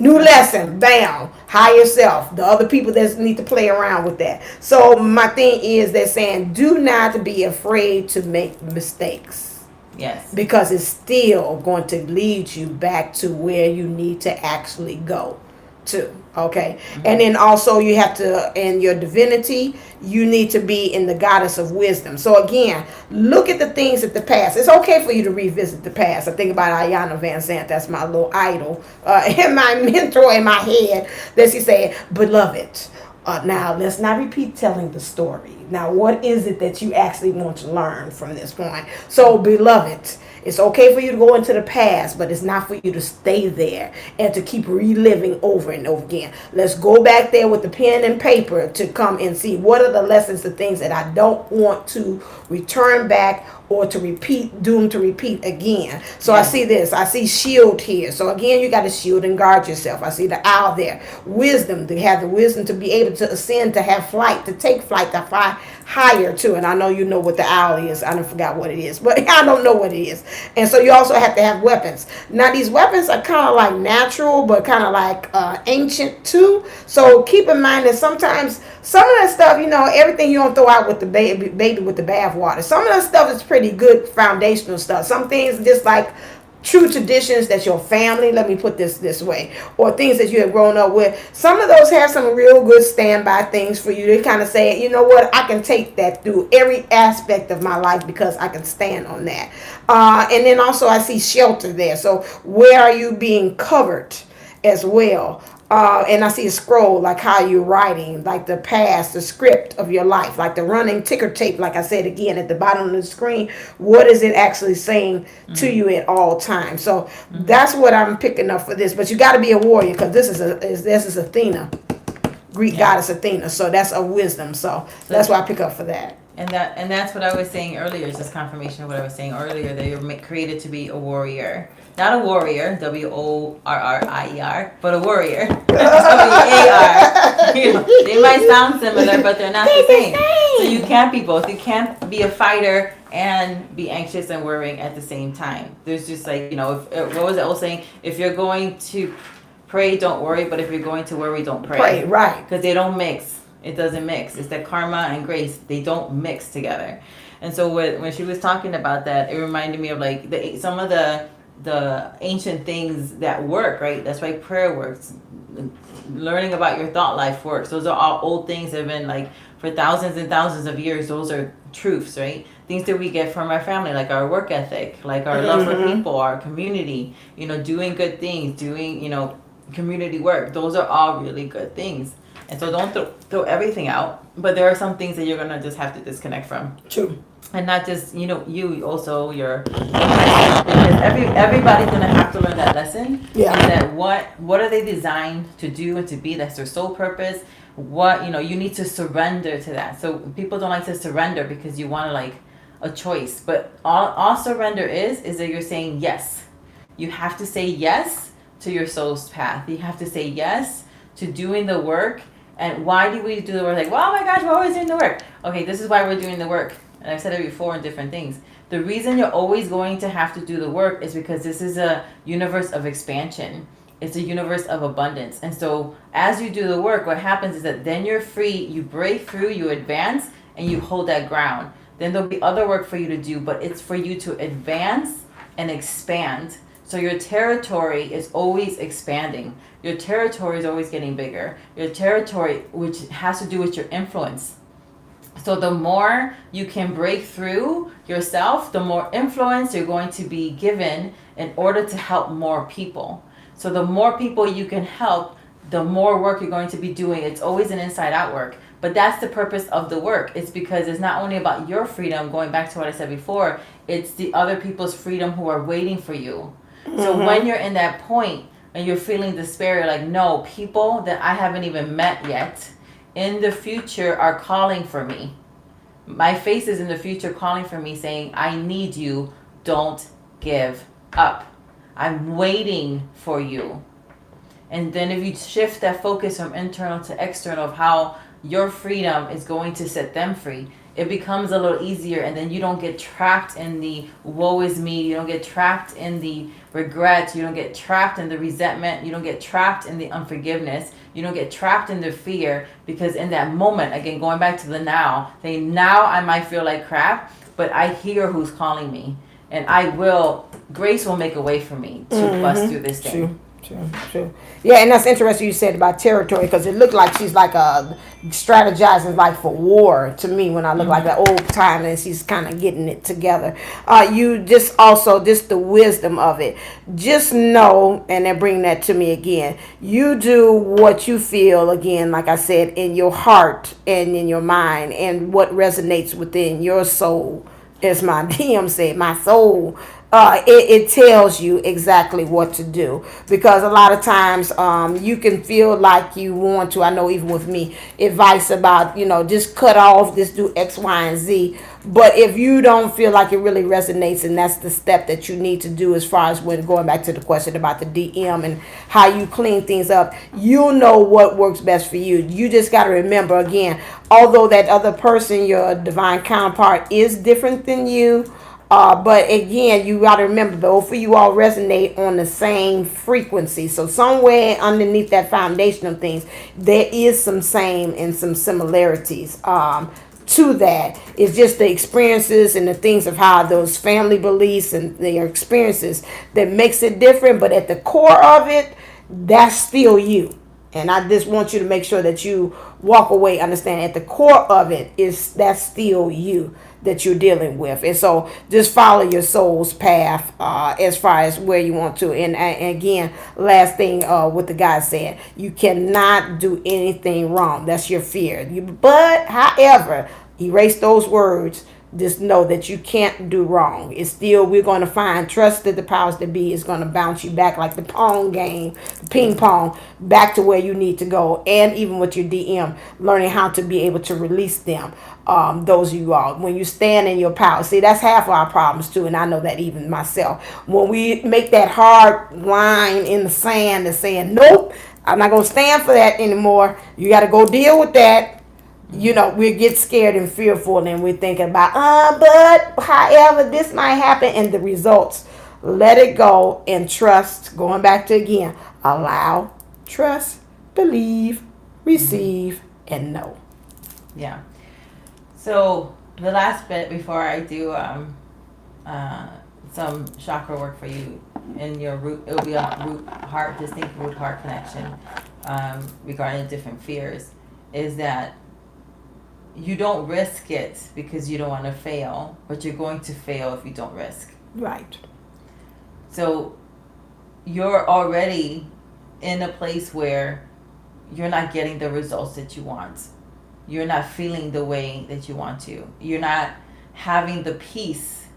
New lesson. Bam. Higher self. The other people that need to play around with that. So my thing is they're saying, do not be afraid to make mistakes.
Yes.
Because it's still going to lead you back to where you need to actually go to. Okay. Mm-hmm. And then also you have to, in your divinity, you need to be in the goddess of wisdom. So again, look at the things of the past. It's okay for you to revisit the past. I think about Ayanna Van Zandt. That's my little idol and my mentor in my head. That she said, beloved, now let's not repeat telling the story. Now, what is it that you actually want to learn from this point? So, beloved, it's okay for you to go into the past, but it's not for you to stay there and to keep reliving over and over again. Let's go back there with the pen and paper to come and see what are the lessons, the things that I don't want to return back or to repeat, doomed to repeat again. So I see this. I see shield here. So again, you got to shield and guard yourself. I see the owl there. Wisdom, to have the wisdom to be able to ascend, to have flight, to take flight, to fly higher too. And I know you know what the owl is. I don't forgot what it is, but I don't know what it is. And so you also have to have weapons. Now these weapons are kind of like natural, but kind of like ancient too. So keep in mind that sometimes some of that stuff, everything you don't throw out with the baby with the bathwater. Some of that stuff is pretty good foundational stuff. Some things just like true traditions that your family, let me put this way, or things that you have grown up with. Some of those have some real good standby things for you to kind of say, you know what, I can take that through every aspect of my life because I can stand on that. And then also I see shelter there. So where are you being covered as well? And I see a scroll, like how you're writing, like the past, the script of your life, like the running ticker tape, like I said again at the bottom of the screen. What is it actually saying to you at all times? So that's what I'm picking up for this. But you got to be a warrior, because this is Athena, Greek goddess Athena. So that's a wisdom. So that's what I pick up for that.
And that's what I was saying earlier, is just confirmation of what I was saying earlier, that you're created to be a warrior. Not a warrior, WORRIER, but a warrior, WAR. They might sound similar, but they're not the same. So you can't be both. You can't be a fighter and be anxious and worrying at the same time. There's just like, what was the old saying? If you're going to pray, don't worry, but if you're going to worry, don't pray.
Pray, right.
Because they don't mix. It doesn't mix. It's that karma and grace, they don't mix together. And so when she was talking about that, it reminded me of like some of the ancient things that work, right? That's why prayer works. Learning about your thought life works. Those are all old things that have been like for thousands and thousands of years. Those are truths, right? Things that we get from our family, like our work ethic, like our love for people, our community, doing good things, doing, community work. Those are all really good things. And so don't throw everything out, but there are some things that you're gonna just have to disconnect from.
True.
And not just you also because everybody's gonna have to learn that lesson.
Yeah.
And that what are they designed to do and to be? That's their sole purpose. What you need to surrender to that. So people don't like to surrender because you want to like a choice, but all surrender is that you're saying yes. You have to say yes to your soul's path. You have to say yes to doing the work. And why do we do the work? Like, well, oh my gosh, we're always doing the work. Okay, this is why we're doing the work. And I've said it before in different things. The reason you're always going to have to do the work is because this is a universe of expansion. It's a universe of abundance. And so as you do the work, what happens is that then you're free, you break through, you advance, and you hold that ground. Then there'll be other work for you to do, but it's for you to advance and expand. So your territory is always expanding. Your territory is always getting bigger. Your territory, which has to do with your influence. So the more you can break through yourself, the more influence you're going to be given in order to help more people. So the more people you can help, the more work you're going to be doing. It's always an inside out work. But that's the purpose of the work. It's because it's not only about your freedom, going back to what I said before, it's the other people's freedom who are waiting for you. So when you're in that point and you're feeling despair, you're like, no, people that I haven't even met yet in the future are calling for me. My face is in the future calling for me saying, I need you. Don't give up. I'm waiting for you. And then if you shift that focus from internal to external of how your freedom is going to set them free, it becomes a little easier, and then you don't get trapped in the woe is me, you don't get trapped in the regret, you don't get trapped in the resentment, you don't get trapped in the unforgiveness, you don't get trapped in the fear, because in that moment, again, going back to the now, saying now I might feel like crap, but I hear who's calling me, and grace will make a way for me to bust through this thing.
True. Yeah, and that's interesting you said about territory, because it looked like she's like strategizing like for war to me when I look like that old time, and she's kind of getting it together. You just the wisdom of it. Just know, and then bring that to me again. You do what you feel, again, like I said, in your heart and in your mind, and what resonates within your soul. As my DM said, my soul. It tells you exactly what to do, because a lot of times you can feel like you want to, I know even with me, advice about just cut off, just do X, Y, and Z, But if you don't feel like it really resonates, and that's the step that you need to do as far as when going back to the question about the DM and how you clean things up, you'll know what works best for you. You just got to remember, again, although that other person, your divine counterpart, is different than you, but again, you got to remember, both of you all resonate on the same frequency. So somewhere underneath that foundation of things, there is some same and some similarities. To that, it's just the experiences and the things of how those family beliefs and their experiences that makes it different. But at the core of it, that's still you. And I just want you to make sure that you walk away understanding at the core of it is that's still you that you're dealing with. And so just follow your soul's path as far as where you want to. And again, last thing what the guy said, you cannot do anything wrong. That's your fear. But however, erase those words. Just know that you can't do wrong. It's still, we're going to find, trust that the powers that be is going to bounce you back like the pong game, ping pong, back to where you need to go. And even with your DM, learning how to be able to release them. Those of you all, when you stand in your power, see, that's half of our problems too. And I know that even myself, when we make that hard line in the sand and saying, nope, I'm not going to stand for that anymore. You got to go deal with that. You know, we get scared and fearful, and we're thinking about, but however, this might happen, and the results. Let it go and trust. Going back to again, allow, trust, believe, receive, and know.
Yeah. So the last bit before I do some chakra work for you in your root, it'll be a distinct root heart connection regarding different fears, is that you don't risk it because you don't want to fail, but you're going to fail if you don't risk.
Right.
So you're already in a place where you're not getting the results that you want. You're not feeling the way that you want to. You're not having the peace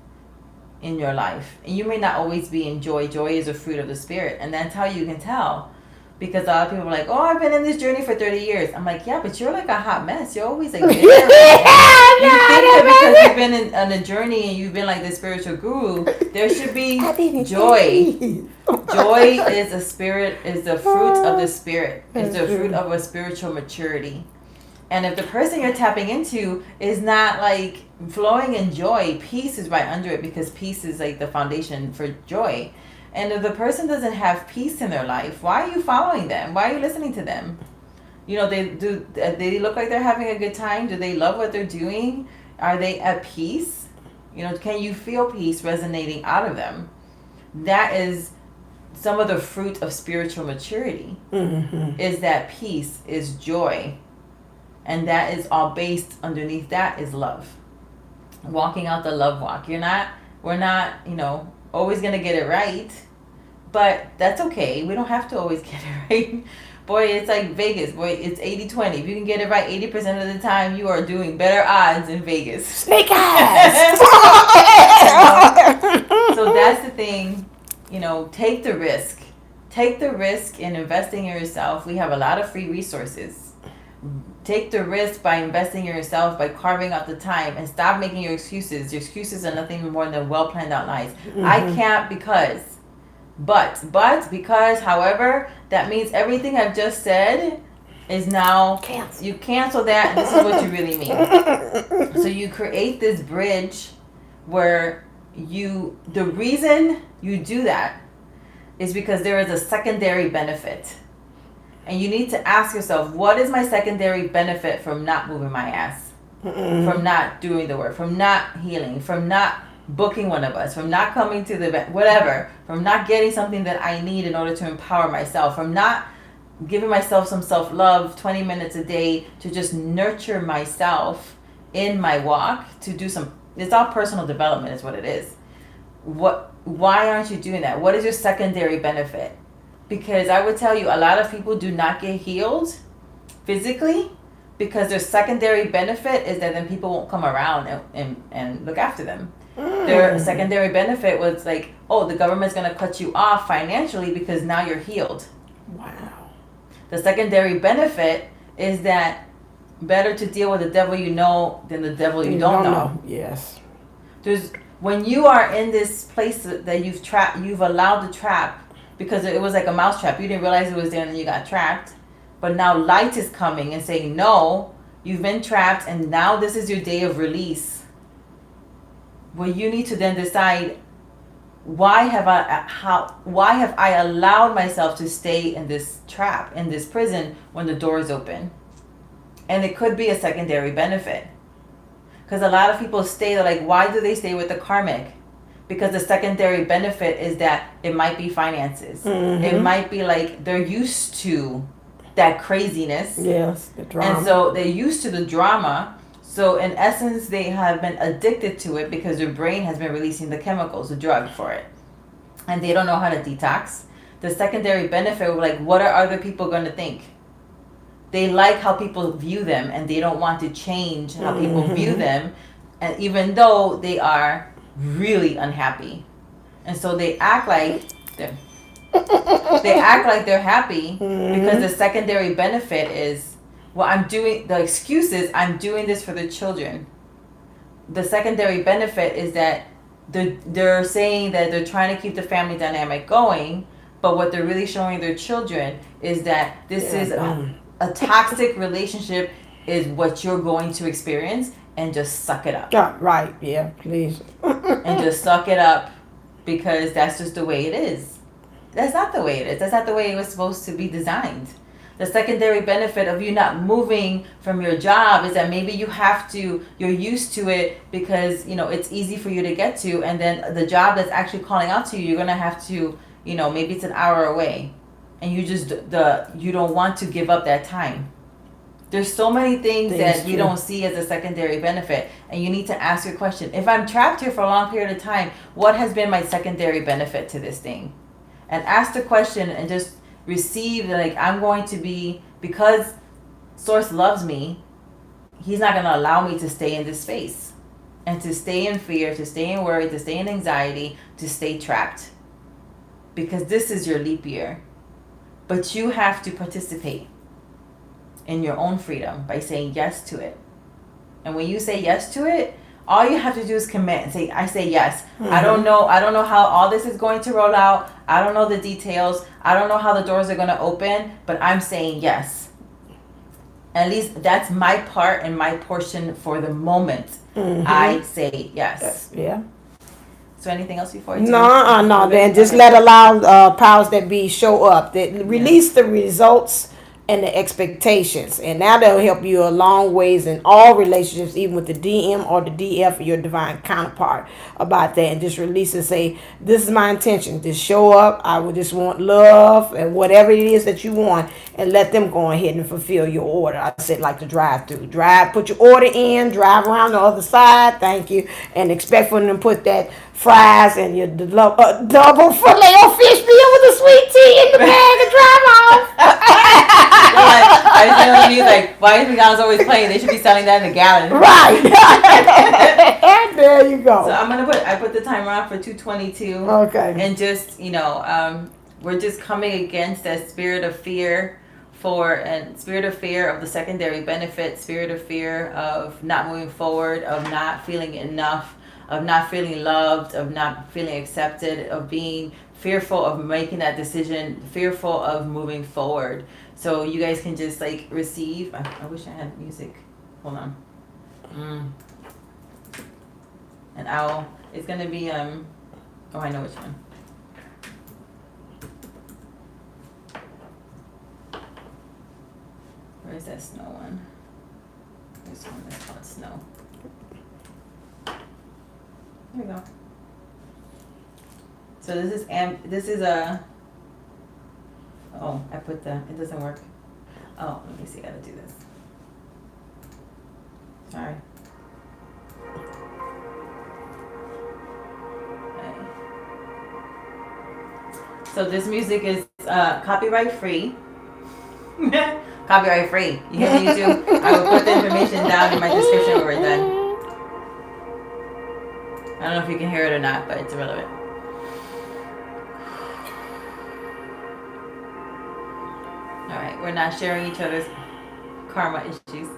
in your life. And you may not always be in joy. Joy is a fruit of the spirit. And that's how you can tell. Because a lot of people are like, oh, I've been in this journey for 30 years. I'm like, yeah, but you're like a hot mess. You're always like, you think that because you've been on a journey and you've been like the spiritual guru, there should be joy. Joy is a spirit, is the fruit of the spirit. It's the fruit of a spiritual maturity. And if the person you're tapping into is not like flowing in joy, peace is right under it, because peace is like the foundation for joy. And if the person doesn't have peace in their life, why are you following them? Why are you listening to them? You know, they look like they're having a good time. Do they love what they're doing? Are they at peace? You know, can you feel peace resonating out of them? That is some of the fruit of spiritual maturity. Mm-hmm. Is that peace, is joy. And that is all based underneath that is love. Walking out the love walk. We're not, you know, always going to get it right, but that's okay. We don't have to always get it right. Boy, it's like Vegas. Boy, it's 80-20. If you can get it right 80% of the time, you are doing better odds in Vegas.
Snake eyes!
So that's the thing, you know, take the risk. Take the risk in investing in yourself. We have a lot of free resources. Take the risk by investing in yourself, by carving out the time, and stop making your excuses. Your excuses are nothing more than well planned out lies. Mm-hmm. I can't because, but because, however, that means everything I've just said is now cancel. You cancel that, and this is what you really mean. So you create this bridge where the reason you do that is because there is a secondary benefit. And you need to ask yourself, what is my secondary benefit from not moving my ass? Mm-mm. From not doing the work, from not healing, from not booking one of us, from not coming to the event, whatever, from not getting something that I need in order to empower myself, from not giving myself some self-love, 20 minutes a day to just nurture myself in my walk, to do it's all personal development is what it is. Why aren't you doing that? What is your secondary benefit? Because I would tell you, a lot of people do not get healed physically because their secondary benefit is that then people won't come around and look after them. Their secondary benefit was like, oh, the government's going to cut you off financially because now you're healed.
Wow.
The secondary benefit is that better to deal with the devil you know than the devil you don't know.
Yes.
When you are in this place that you've allowed the trap, because it was like a mouse trap. You didn't realize it was there and then you got trapped. But now light is coming and saying, no, you've been trapped and now this is your day of release. Well, you need to then decide, why have I allowed myself to stay in this trap, in this prison, when the door is open? And it could be a secondary benefit. Because a lot of people stay, they're like, why do they stay with the karmic? Because the secondary benefit is that it might be finances. Mm-hmm. It might be like they're used to that craziness.
Yes, the drama.
And so they're used to the drama. So in essence, they have been addicted to it because their brain has been releasing the chemicals, the drug for it. And they don't know how to detox. The secondary benefit, like, what are other people going to think? They like how people view them and they don't want to change how people view them, and even though they are really unhappy. And so they act like they're happy because the secondary benefit is, well, the excuse is I'm doing this for the children. The secondary benefit is that they're saying that they're trying to keep the family dynamic going, but what they're really showing their children is that this is a toxic relationship is what you're going to experience, and just suck it up.
Yeah, right, yeah, please.
And just suck it up, because that's just the way it is. That's not the way it is. That's not the way it was supposed to be designed. The secondary benefit of you not moving from your job is that maybe you're used to it because, it's easy for you to get to, and then the job that's actually calling out to you, you're going to have to, maybe it's an hour away. And you don't want to give up that time. There's so many things that you don't see as a secondary benefit. And you need to ask your question. If I'm trapped here for a long period of time, what has been my secondary benefit to this thing? And ask the question and just receive, like, I'm going to be, because Source loves me, he's not going to allow me to stay in this space. And to stay in fear, to stay in worry, to stay in anxiety, to stay trapped. Because this is your leap year. But you have to participate in your own freedom by saying yes to it. And when you say yes to it, all you have to do is commit and say, I say yes. Mm-hmm. I don't know how all this is going to roll out. I don't know the details. I don't know how the doors are going to open, but I'm saying yes. At least that's my part and my portion for the moment. Mm-hmm. I say yes.
Yeah.
So anything else before you?
No. Then just allow powers that be show up. That release the results and the expectations, and now that'll help you a long ways in all relationships, even with the DM or the DF, your divine counterpart, about that. And just release and say, this is my intention. Just show up. I would just want love and whatever it is that you want, and let them go ahead and fulfill your order. I said, like the drive-through. Put your order in, drive around the other side, thank you, and expect for them to put that fries and your double filet of fish meal with a sweet tea in the bag and drive off.
I was like, why is McDonald's always playing? They should be selling that in a gallon.
Right. There you go.
So I put the timer on for 2:22.
Okay.
And just, we're just coming against that spirit of fear spirit of fear of the secondary benefit, spirit of fear of not moving forward, of not feeling enough, of not feeling loved, of not feeling accepted, of being fearful of making that decision, fearful of moving forward. So you guys can just receive. I wish I had music. Hold on. An owl. It's gonna be I know which one. Where's that snow one? This one is called Snow. There we go. So this is a. Oh, it doesn't work. Oh, let me see how to do this. Sorry. Okay. So this music is copyright free. Copyright free. You can YouTube. I will put the information down in my description when we're done. I don't know if you can hear it or not, but it's irrelevant. Alright, we're not sharing each other's karma issues.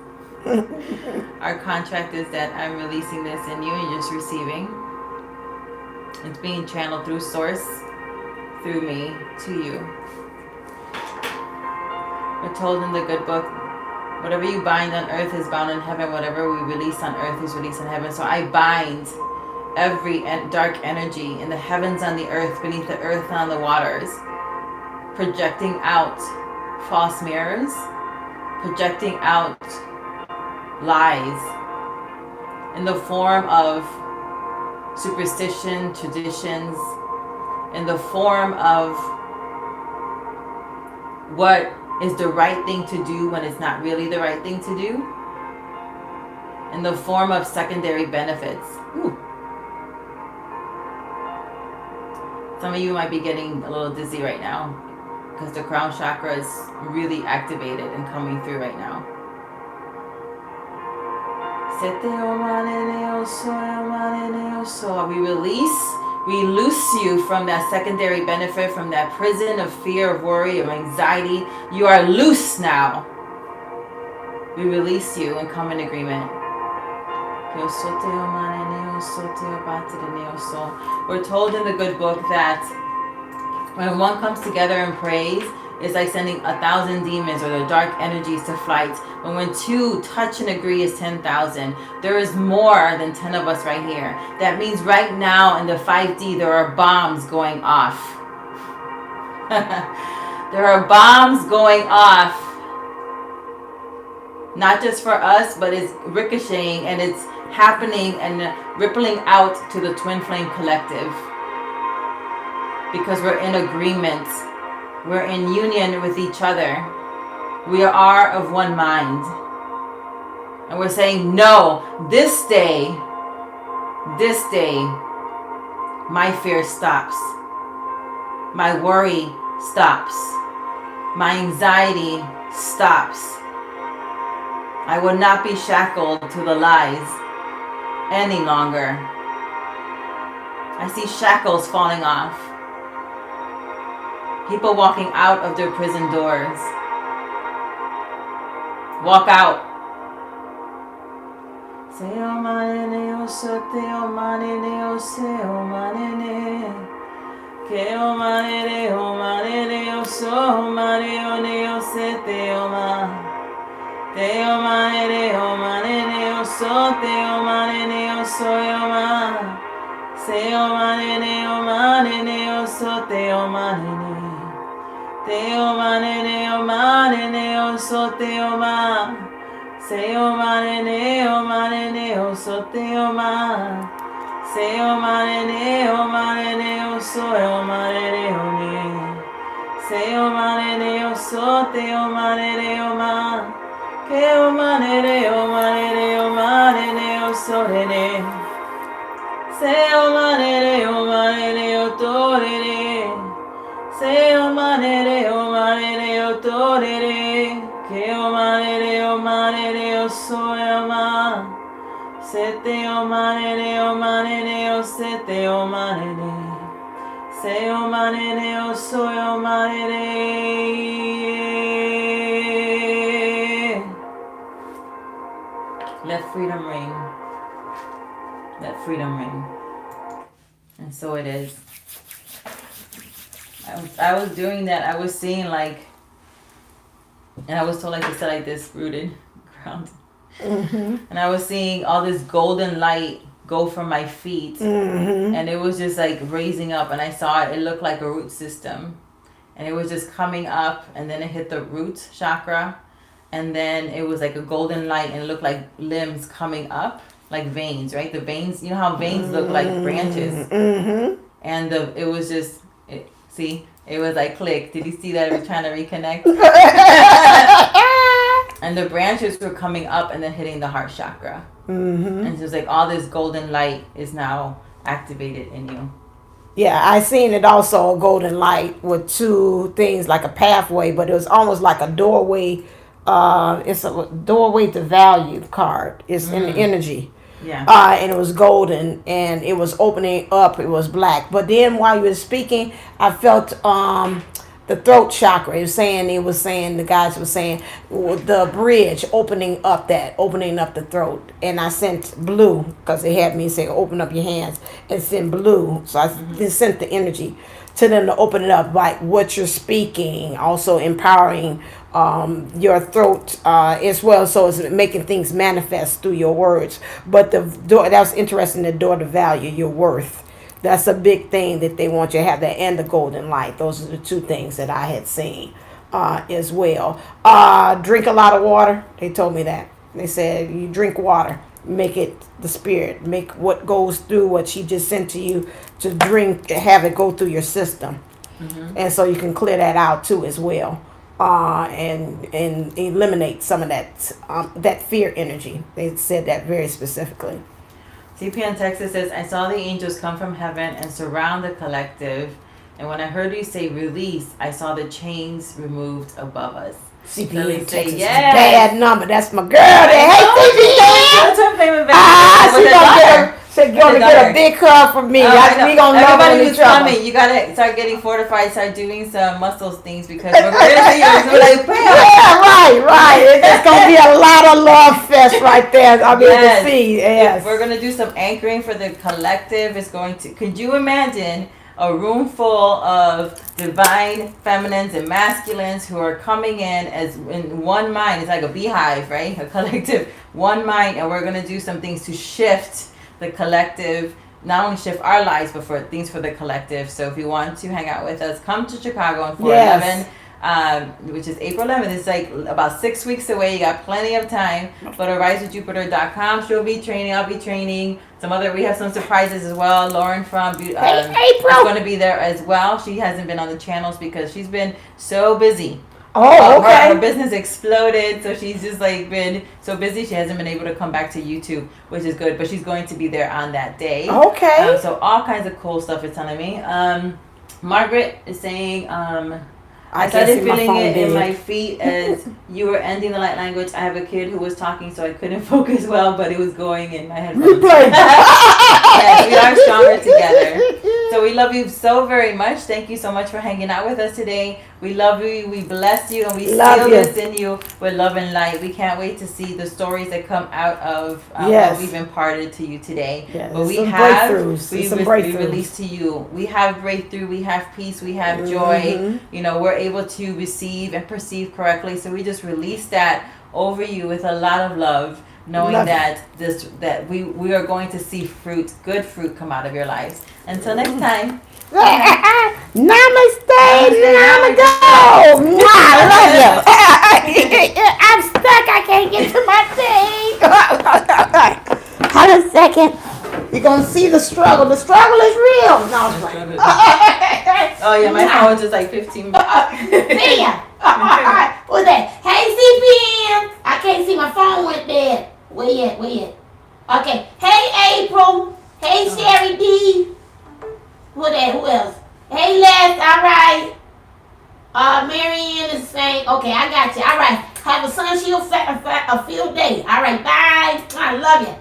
Our contract is that I'm releasing this in you and you're just receiving. It's being channeled through source, through me, to you. We're told in the good book, whatever you bind on earth is bound in heaven. Whatever we release on earth is released in heaven. So I bind every dark energy in the heavens, on the earth, beneath the earth, and on the waters, projecting out false mirrors, projecting out lies in the form of superstition, traditions, in the form of what is the right thing to do when it's not really the right thing to do, in the form of secondary benefits. Ooh. Some of you might be getting a little dizzy right now because the crown chakra is really activated and coming through right now. We loose you from that secondary benefit, from that prison of fear, of worry, of anxiety. You are loose now. We release you and come in agreement. We're told in the good book that when one comes together and prays, it's like sending 1,000 demons or the dark energies to flight. But when two touch and agree is 10,000. There is more than 10 of us right here. That means right now in the 5D there are bombs going off. There are bombs going off. Not just for us, but it's ricocheting and it's happening and rippling out to the Twin Flame Collective. Because we're in agreement. We're in union with each other. We are of one mind. And we're saying, no, this day, my fear stops. My worry stops. My anxiety stops. I will not be shackled to the lies any longer. I see shackles falling off. People walking out of their prison doors. Walk out. Let freedom ring. Let freedom ring. And so it is. I was doing that. I was seeing like, and I was told like to sit like this, rooted, grounded. Mm-hmm. And I was seeing all this golden light go from my feet. Mm-hmm. And it was just like raising up. And I saw it. It looked like a root system. And it was just coming up. And then it hit the root chakra. And then it was like a golden light. And it looked like limbs coming up. Like veins, right? The veins, you know how veins look like branches. Mm-hmm. And it was just, see, it was like click. Did you see that? We're trying to reconnect. And the branches were coming up and then hitting the heart chakra. Mm-hmm. And so it's like all this golden light is now activated in you.
Yeah, I seen it also, a golden light with two things like a pathway, but it was almost like a doorway. It's a doorway to value card. It's in the energy.
Yeah.
And it was golden and it was opening up. It was black. But then while you were speaking, I felt the throat chakra. It was saying the guys were saying the bridge opening up the throat. And I sent blue because they had me say open up your hands and send blue. So I just sent the energy to them to open it up, like what you're speaking, also empowering your throat as well. So it's making things manifest through your words. But the door, that was interesting. The door to value your worth. That's a big thing that they want you to have, that and the golden light. Those are the two things that I had seen as well. Drink a lot of water. They told me that. They said you drink water, make it the spirit, make what goes through what she just sent to you to drink, have it go through your system, and so you can clear that out too as well, and eliminate some of that fear energy. They said that very specifically.
CPN Texas says, I saw the angels come from heaven and surround the collective. And when I heard you say release, I saw the chains removed above us.
CPN
say
Texas
yes.
Bad number. That's my girl. Hey, CPN. She's gonna get a big hug from me. We gonna love
everybody
on
who's
each other.
coming, you gotta start getting fortified, start doing some muscles things because we're gonna see you. We're like, bam.
Yeah, right. It's gonna be a lot of love fest right there. I mean, to see. Yes.
We're gonna do some anchoring for the collective. It's going to. Could you imagine a room full of divine feminines and masculines who are coming in as in one mind? It's like a beehive, right? A collective, one mind, and we're gonna do some things to shift the collective, not only shift our lives, but for things for the collective. So if you want to hang out with us, come to Chicago on 4/11, which is April 11th. It's like about 6 weeks away. You got plenty of time. Go to risewithjupiter.com. She'll be training. I'll be training. We have some surprises as well. Lauren from April is going to be there as well. She hasn't been on the channels because she's been so busy.
Oh, okay.
Her business exploded, so she's just like been so busy she hasn't been able to come back to YouTube, which is good. But she's going to be there on that day.
Okay.
So all kinds of cool stuff is telling me. Margaret is saying, I started feeling it in my feet as you were ending the light language. I have a kid who was talking, so I couldn't focus well, but it was going in my headphones. Yes, we are stronger together. So we love you so very much. Thank you so much for hanging out with us today. We love you. We bless you, and we seal this in you with love and light. We can't wait to see the stories that come out of what we've imparted to you today.
Yes,
but we release to you. We have breakthrough. We have peace. We have joy. You know, we're able to receive and perceive correctly. So we just release that over you with a lot of love, knowing that we are going to see good fruit come out of your lives. Until next time.
Namaste. Namago. I love you. I'm stuck. I can't get to my thing. Hold on a second. You're going to see the struggle. The struggle is real. No, it's like,
oh, yeah, my phone was just like 15 minutes.
See ya. What's that? Hey, CPN. I can't see my phone went dead. Where you at? Okay. Hey, April. Hey, Sherry D. Who else? Hey, Les. All right. Marianne is saying, okay, I got you. All right. Have a sunshine, a field day. All right. Bye. I love you.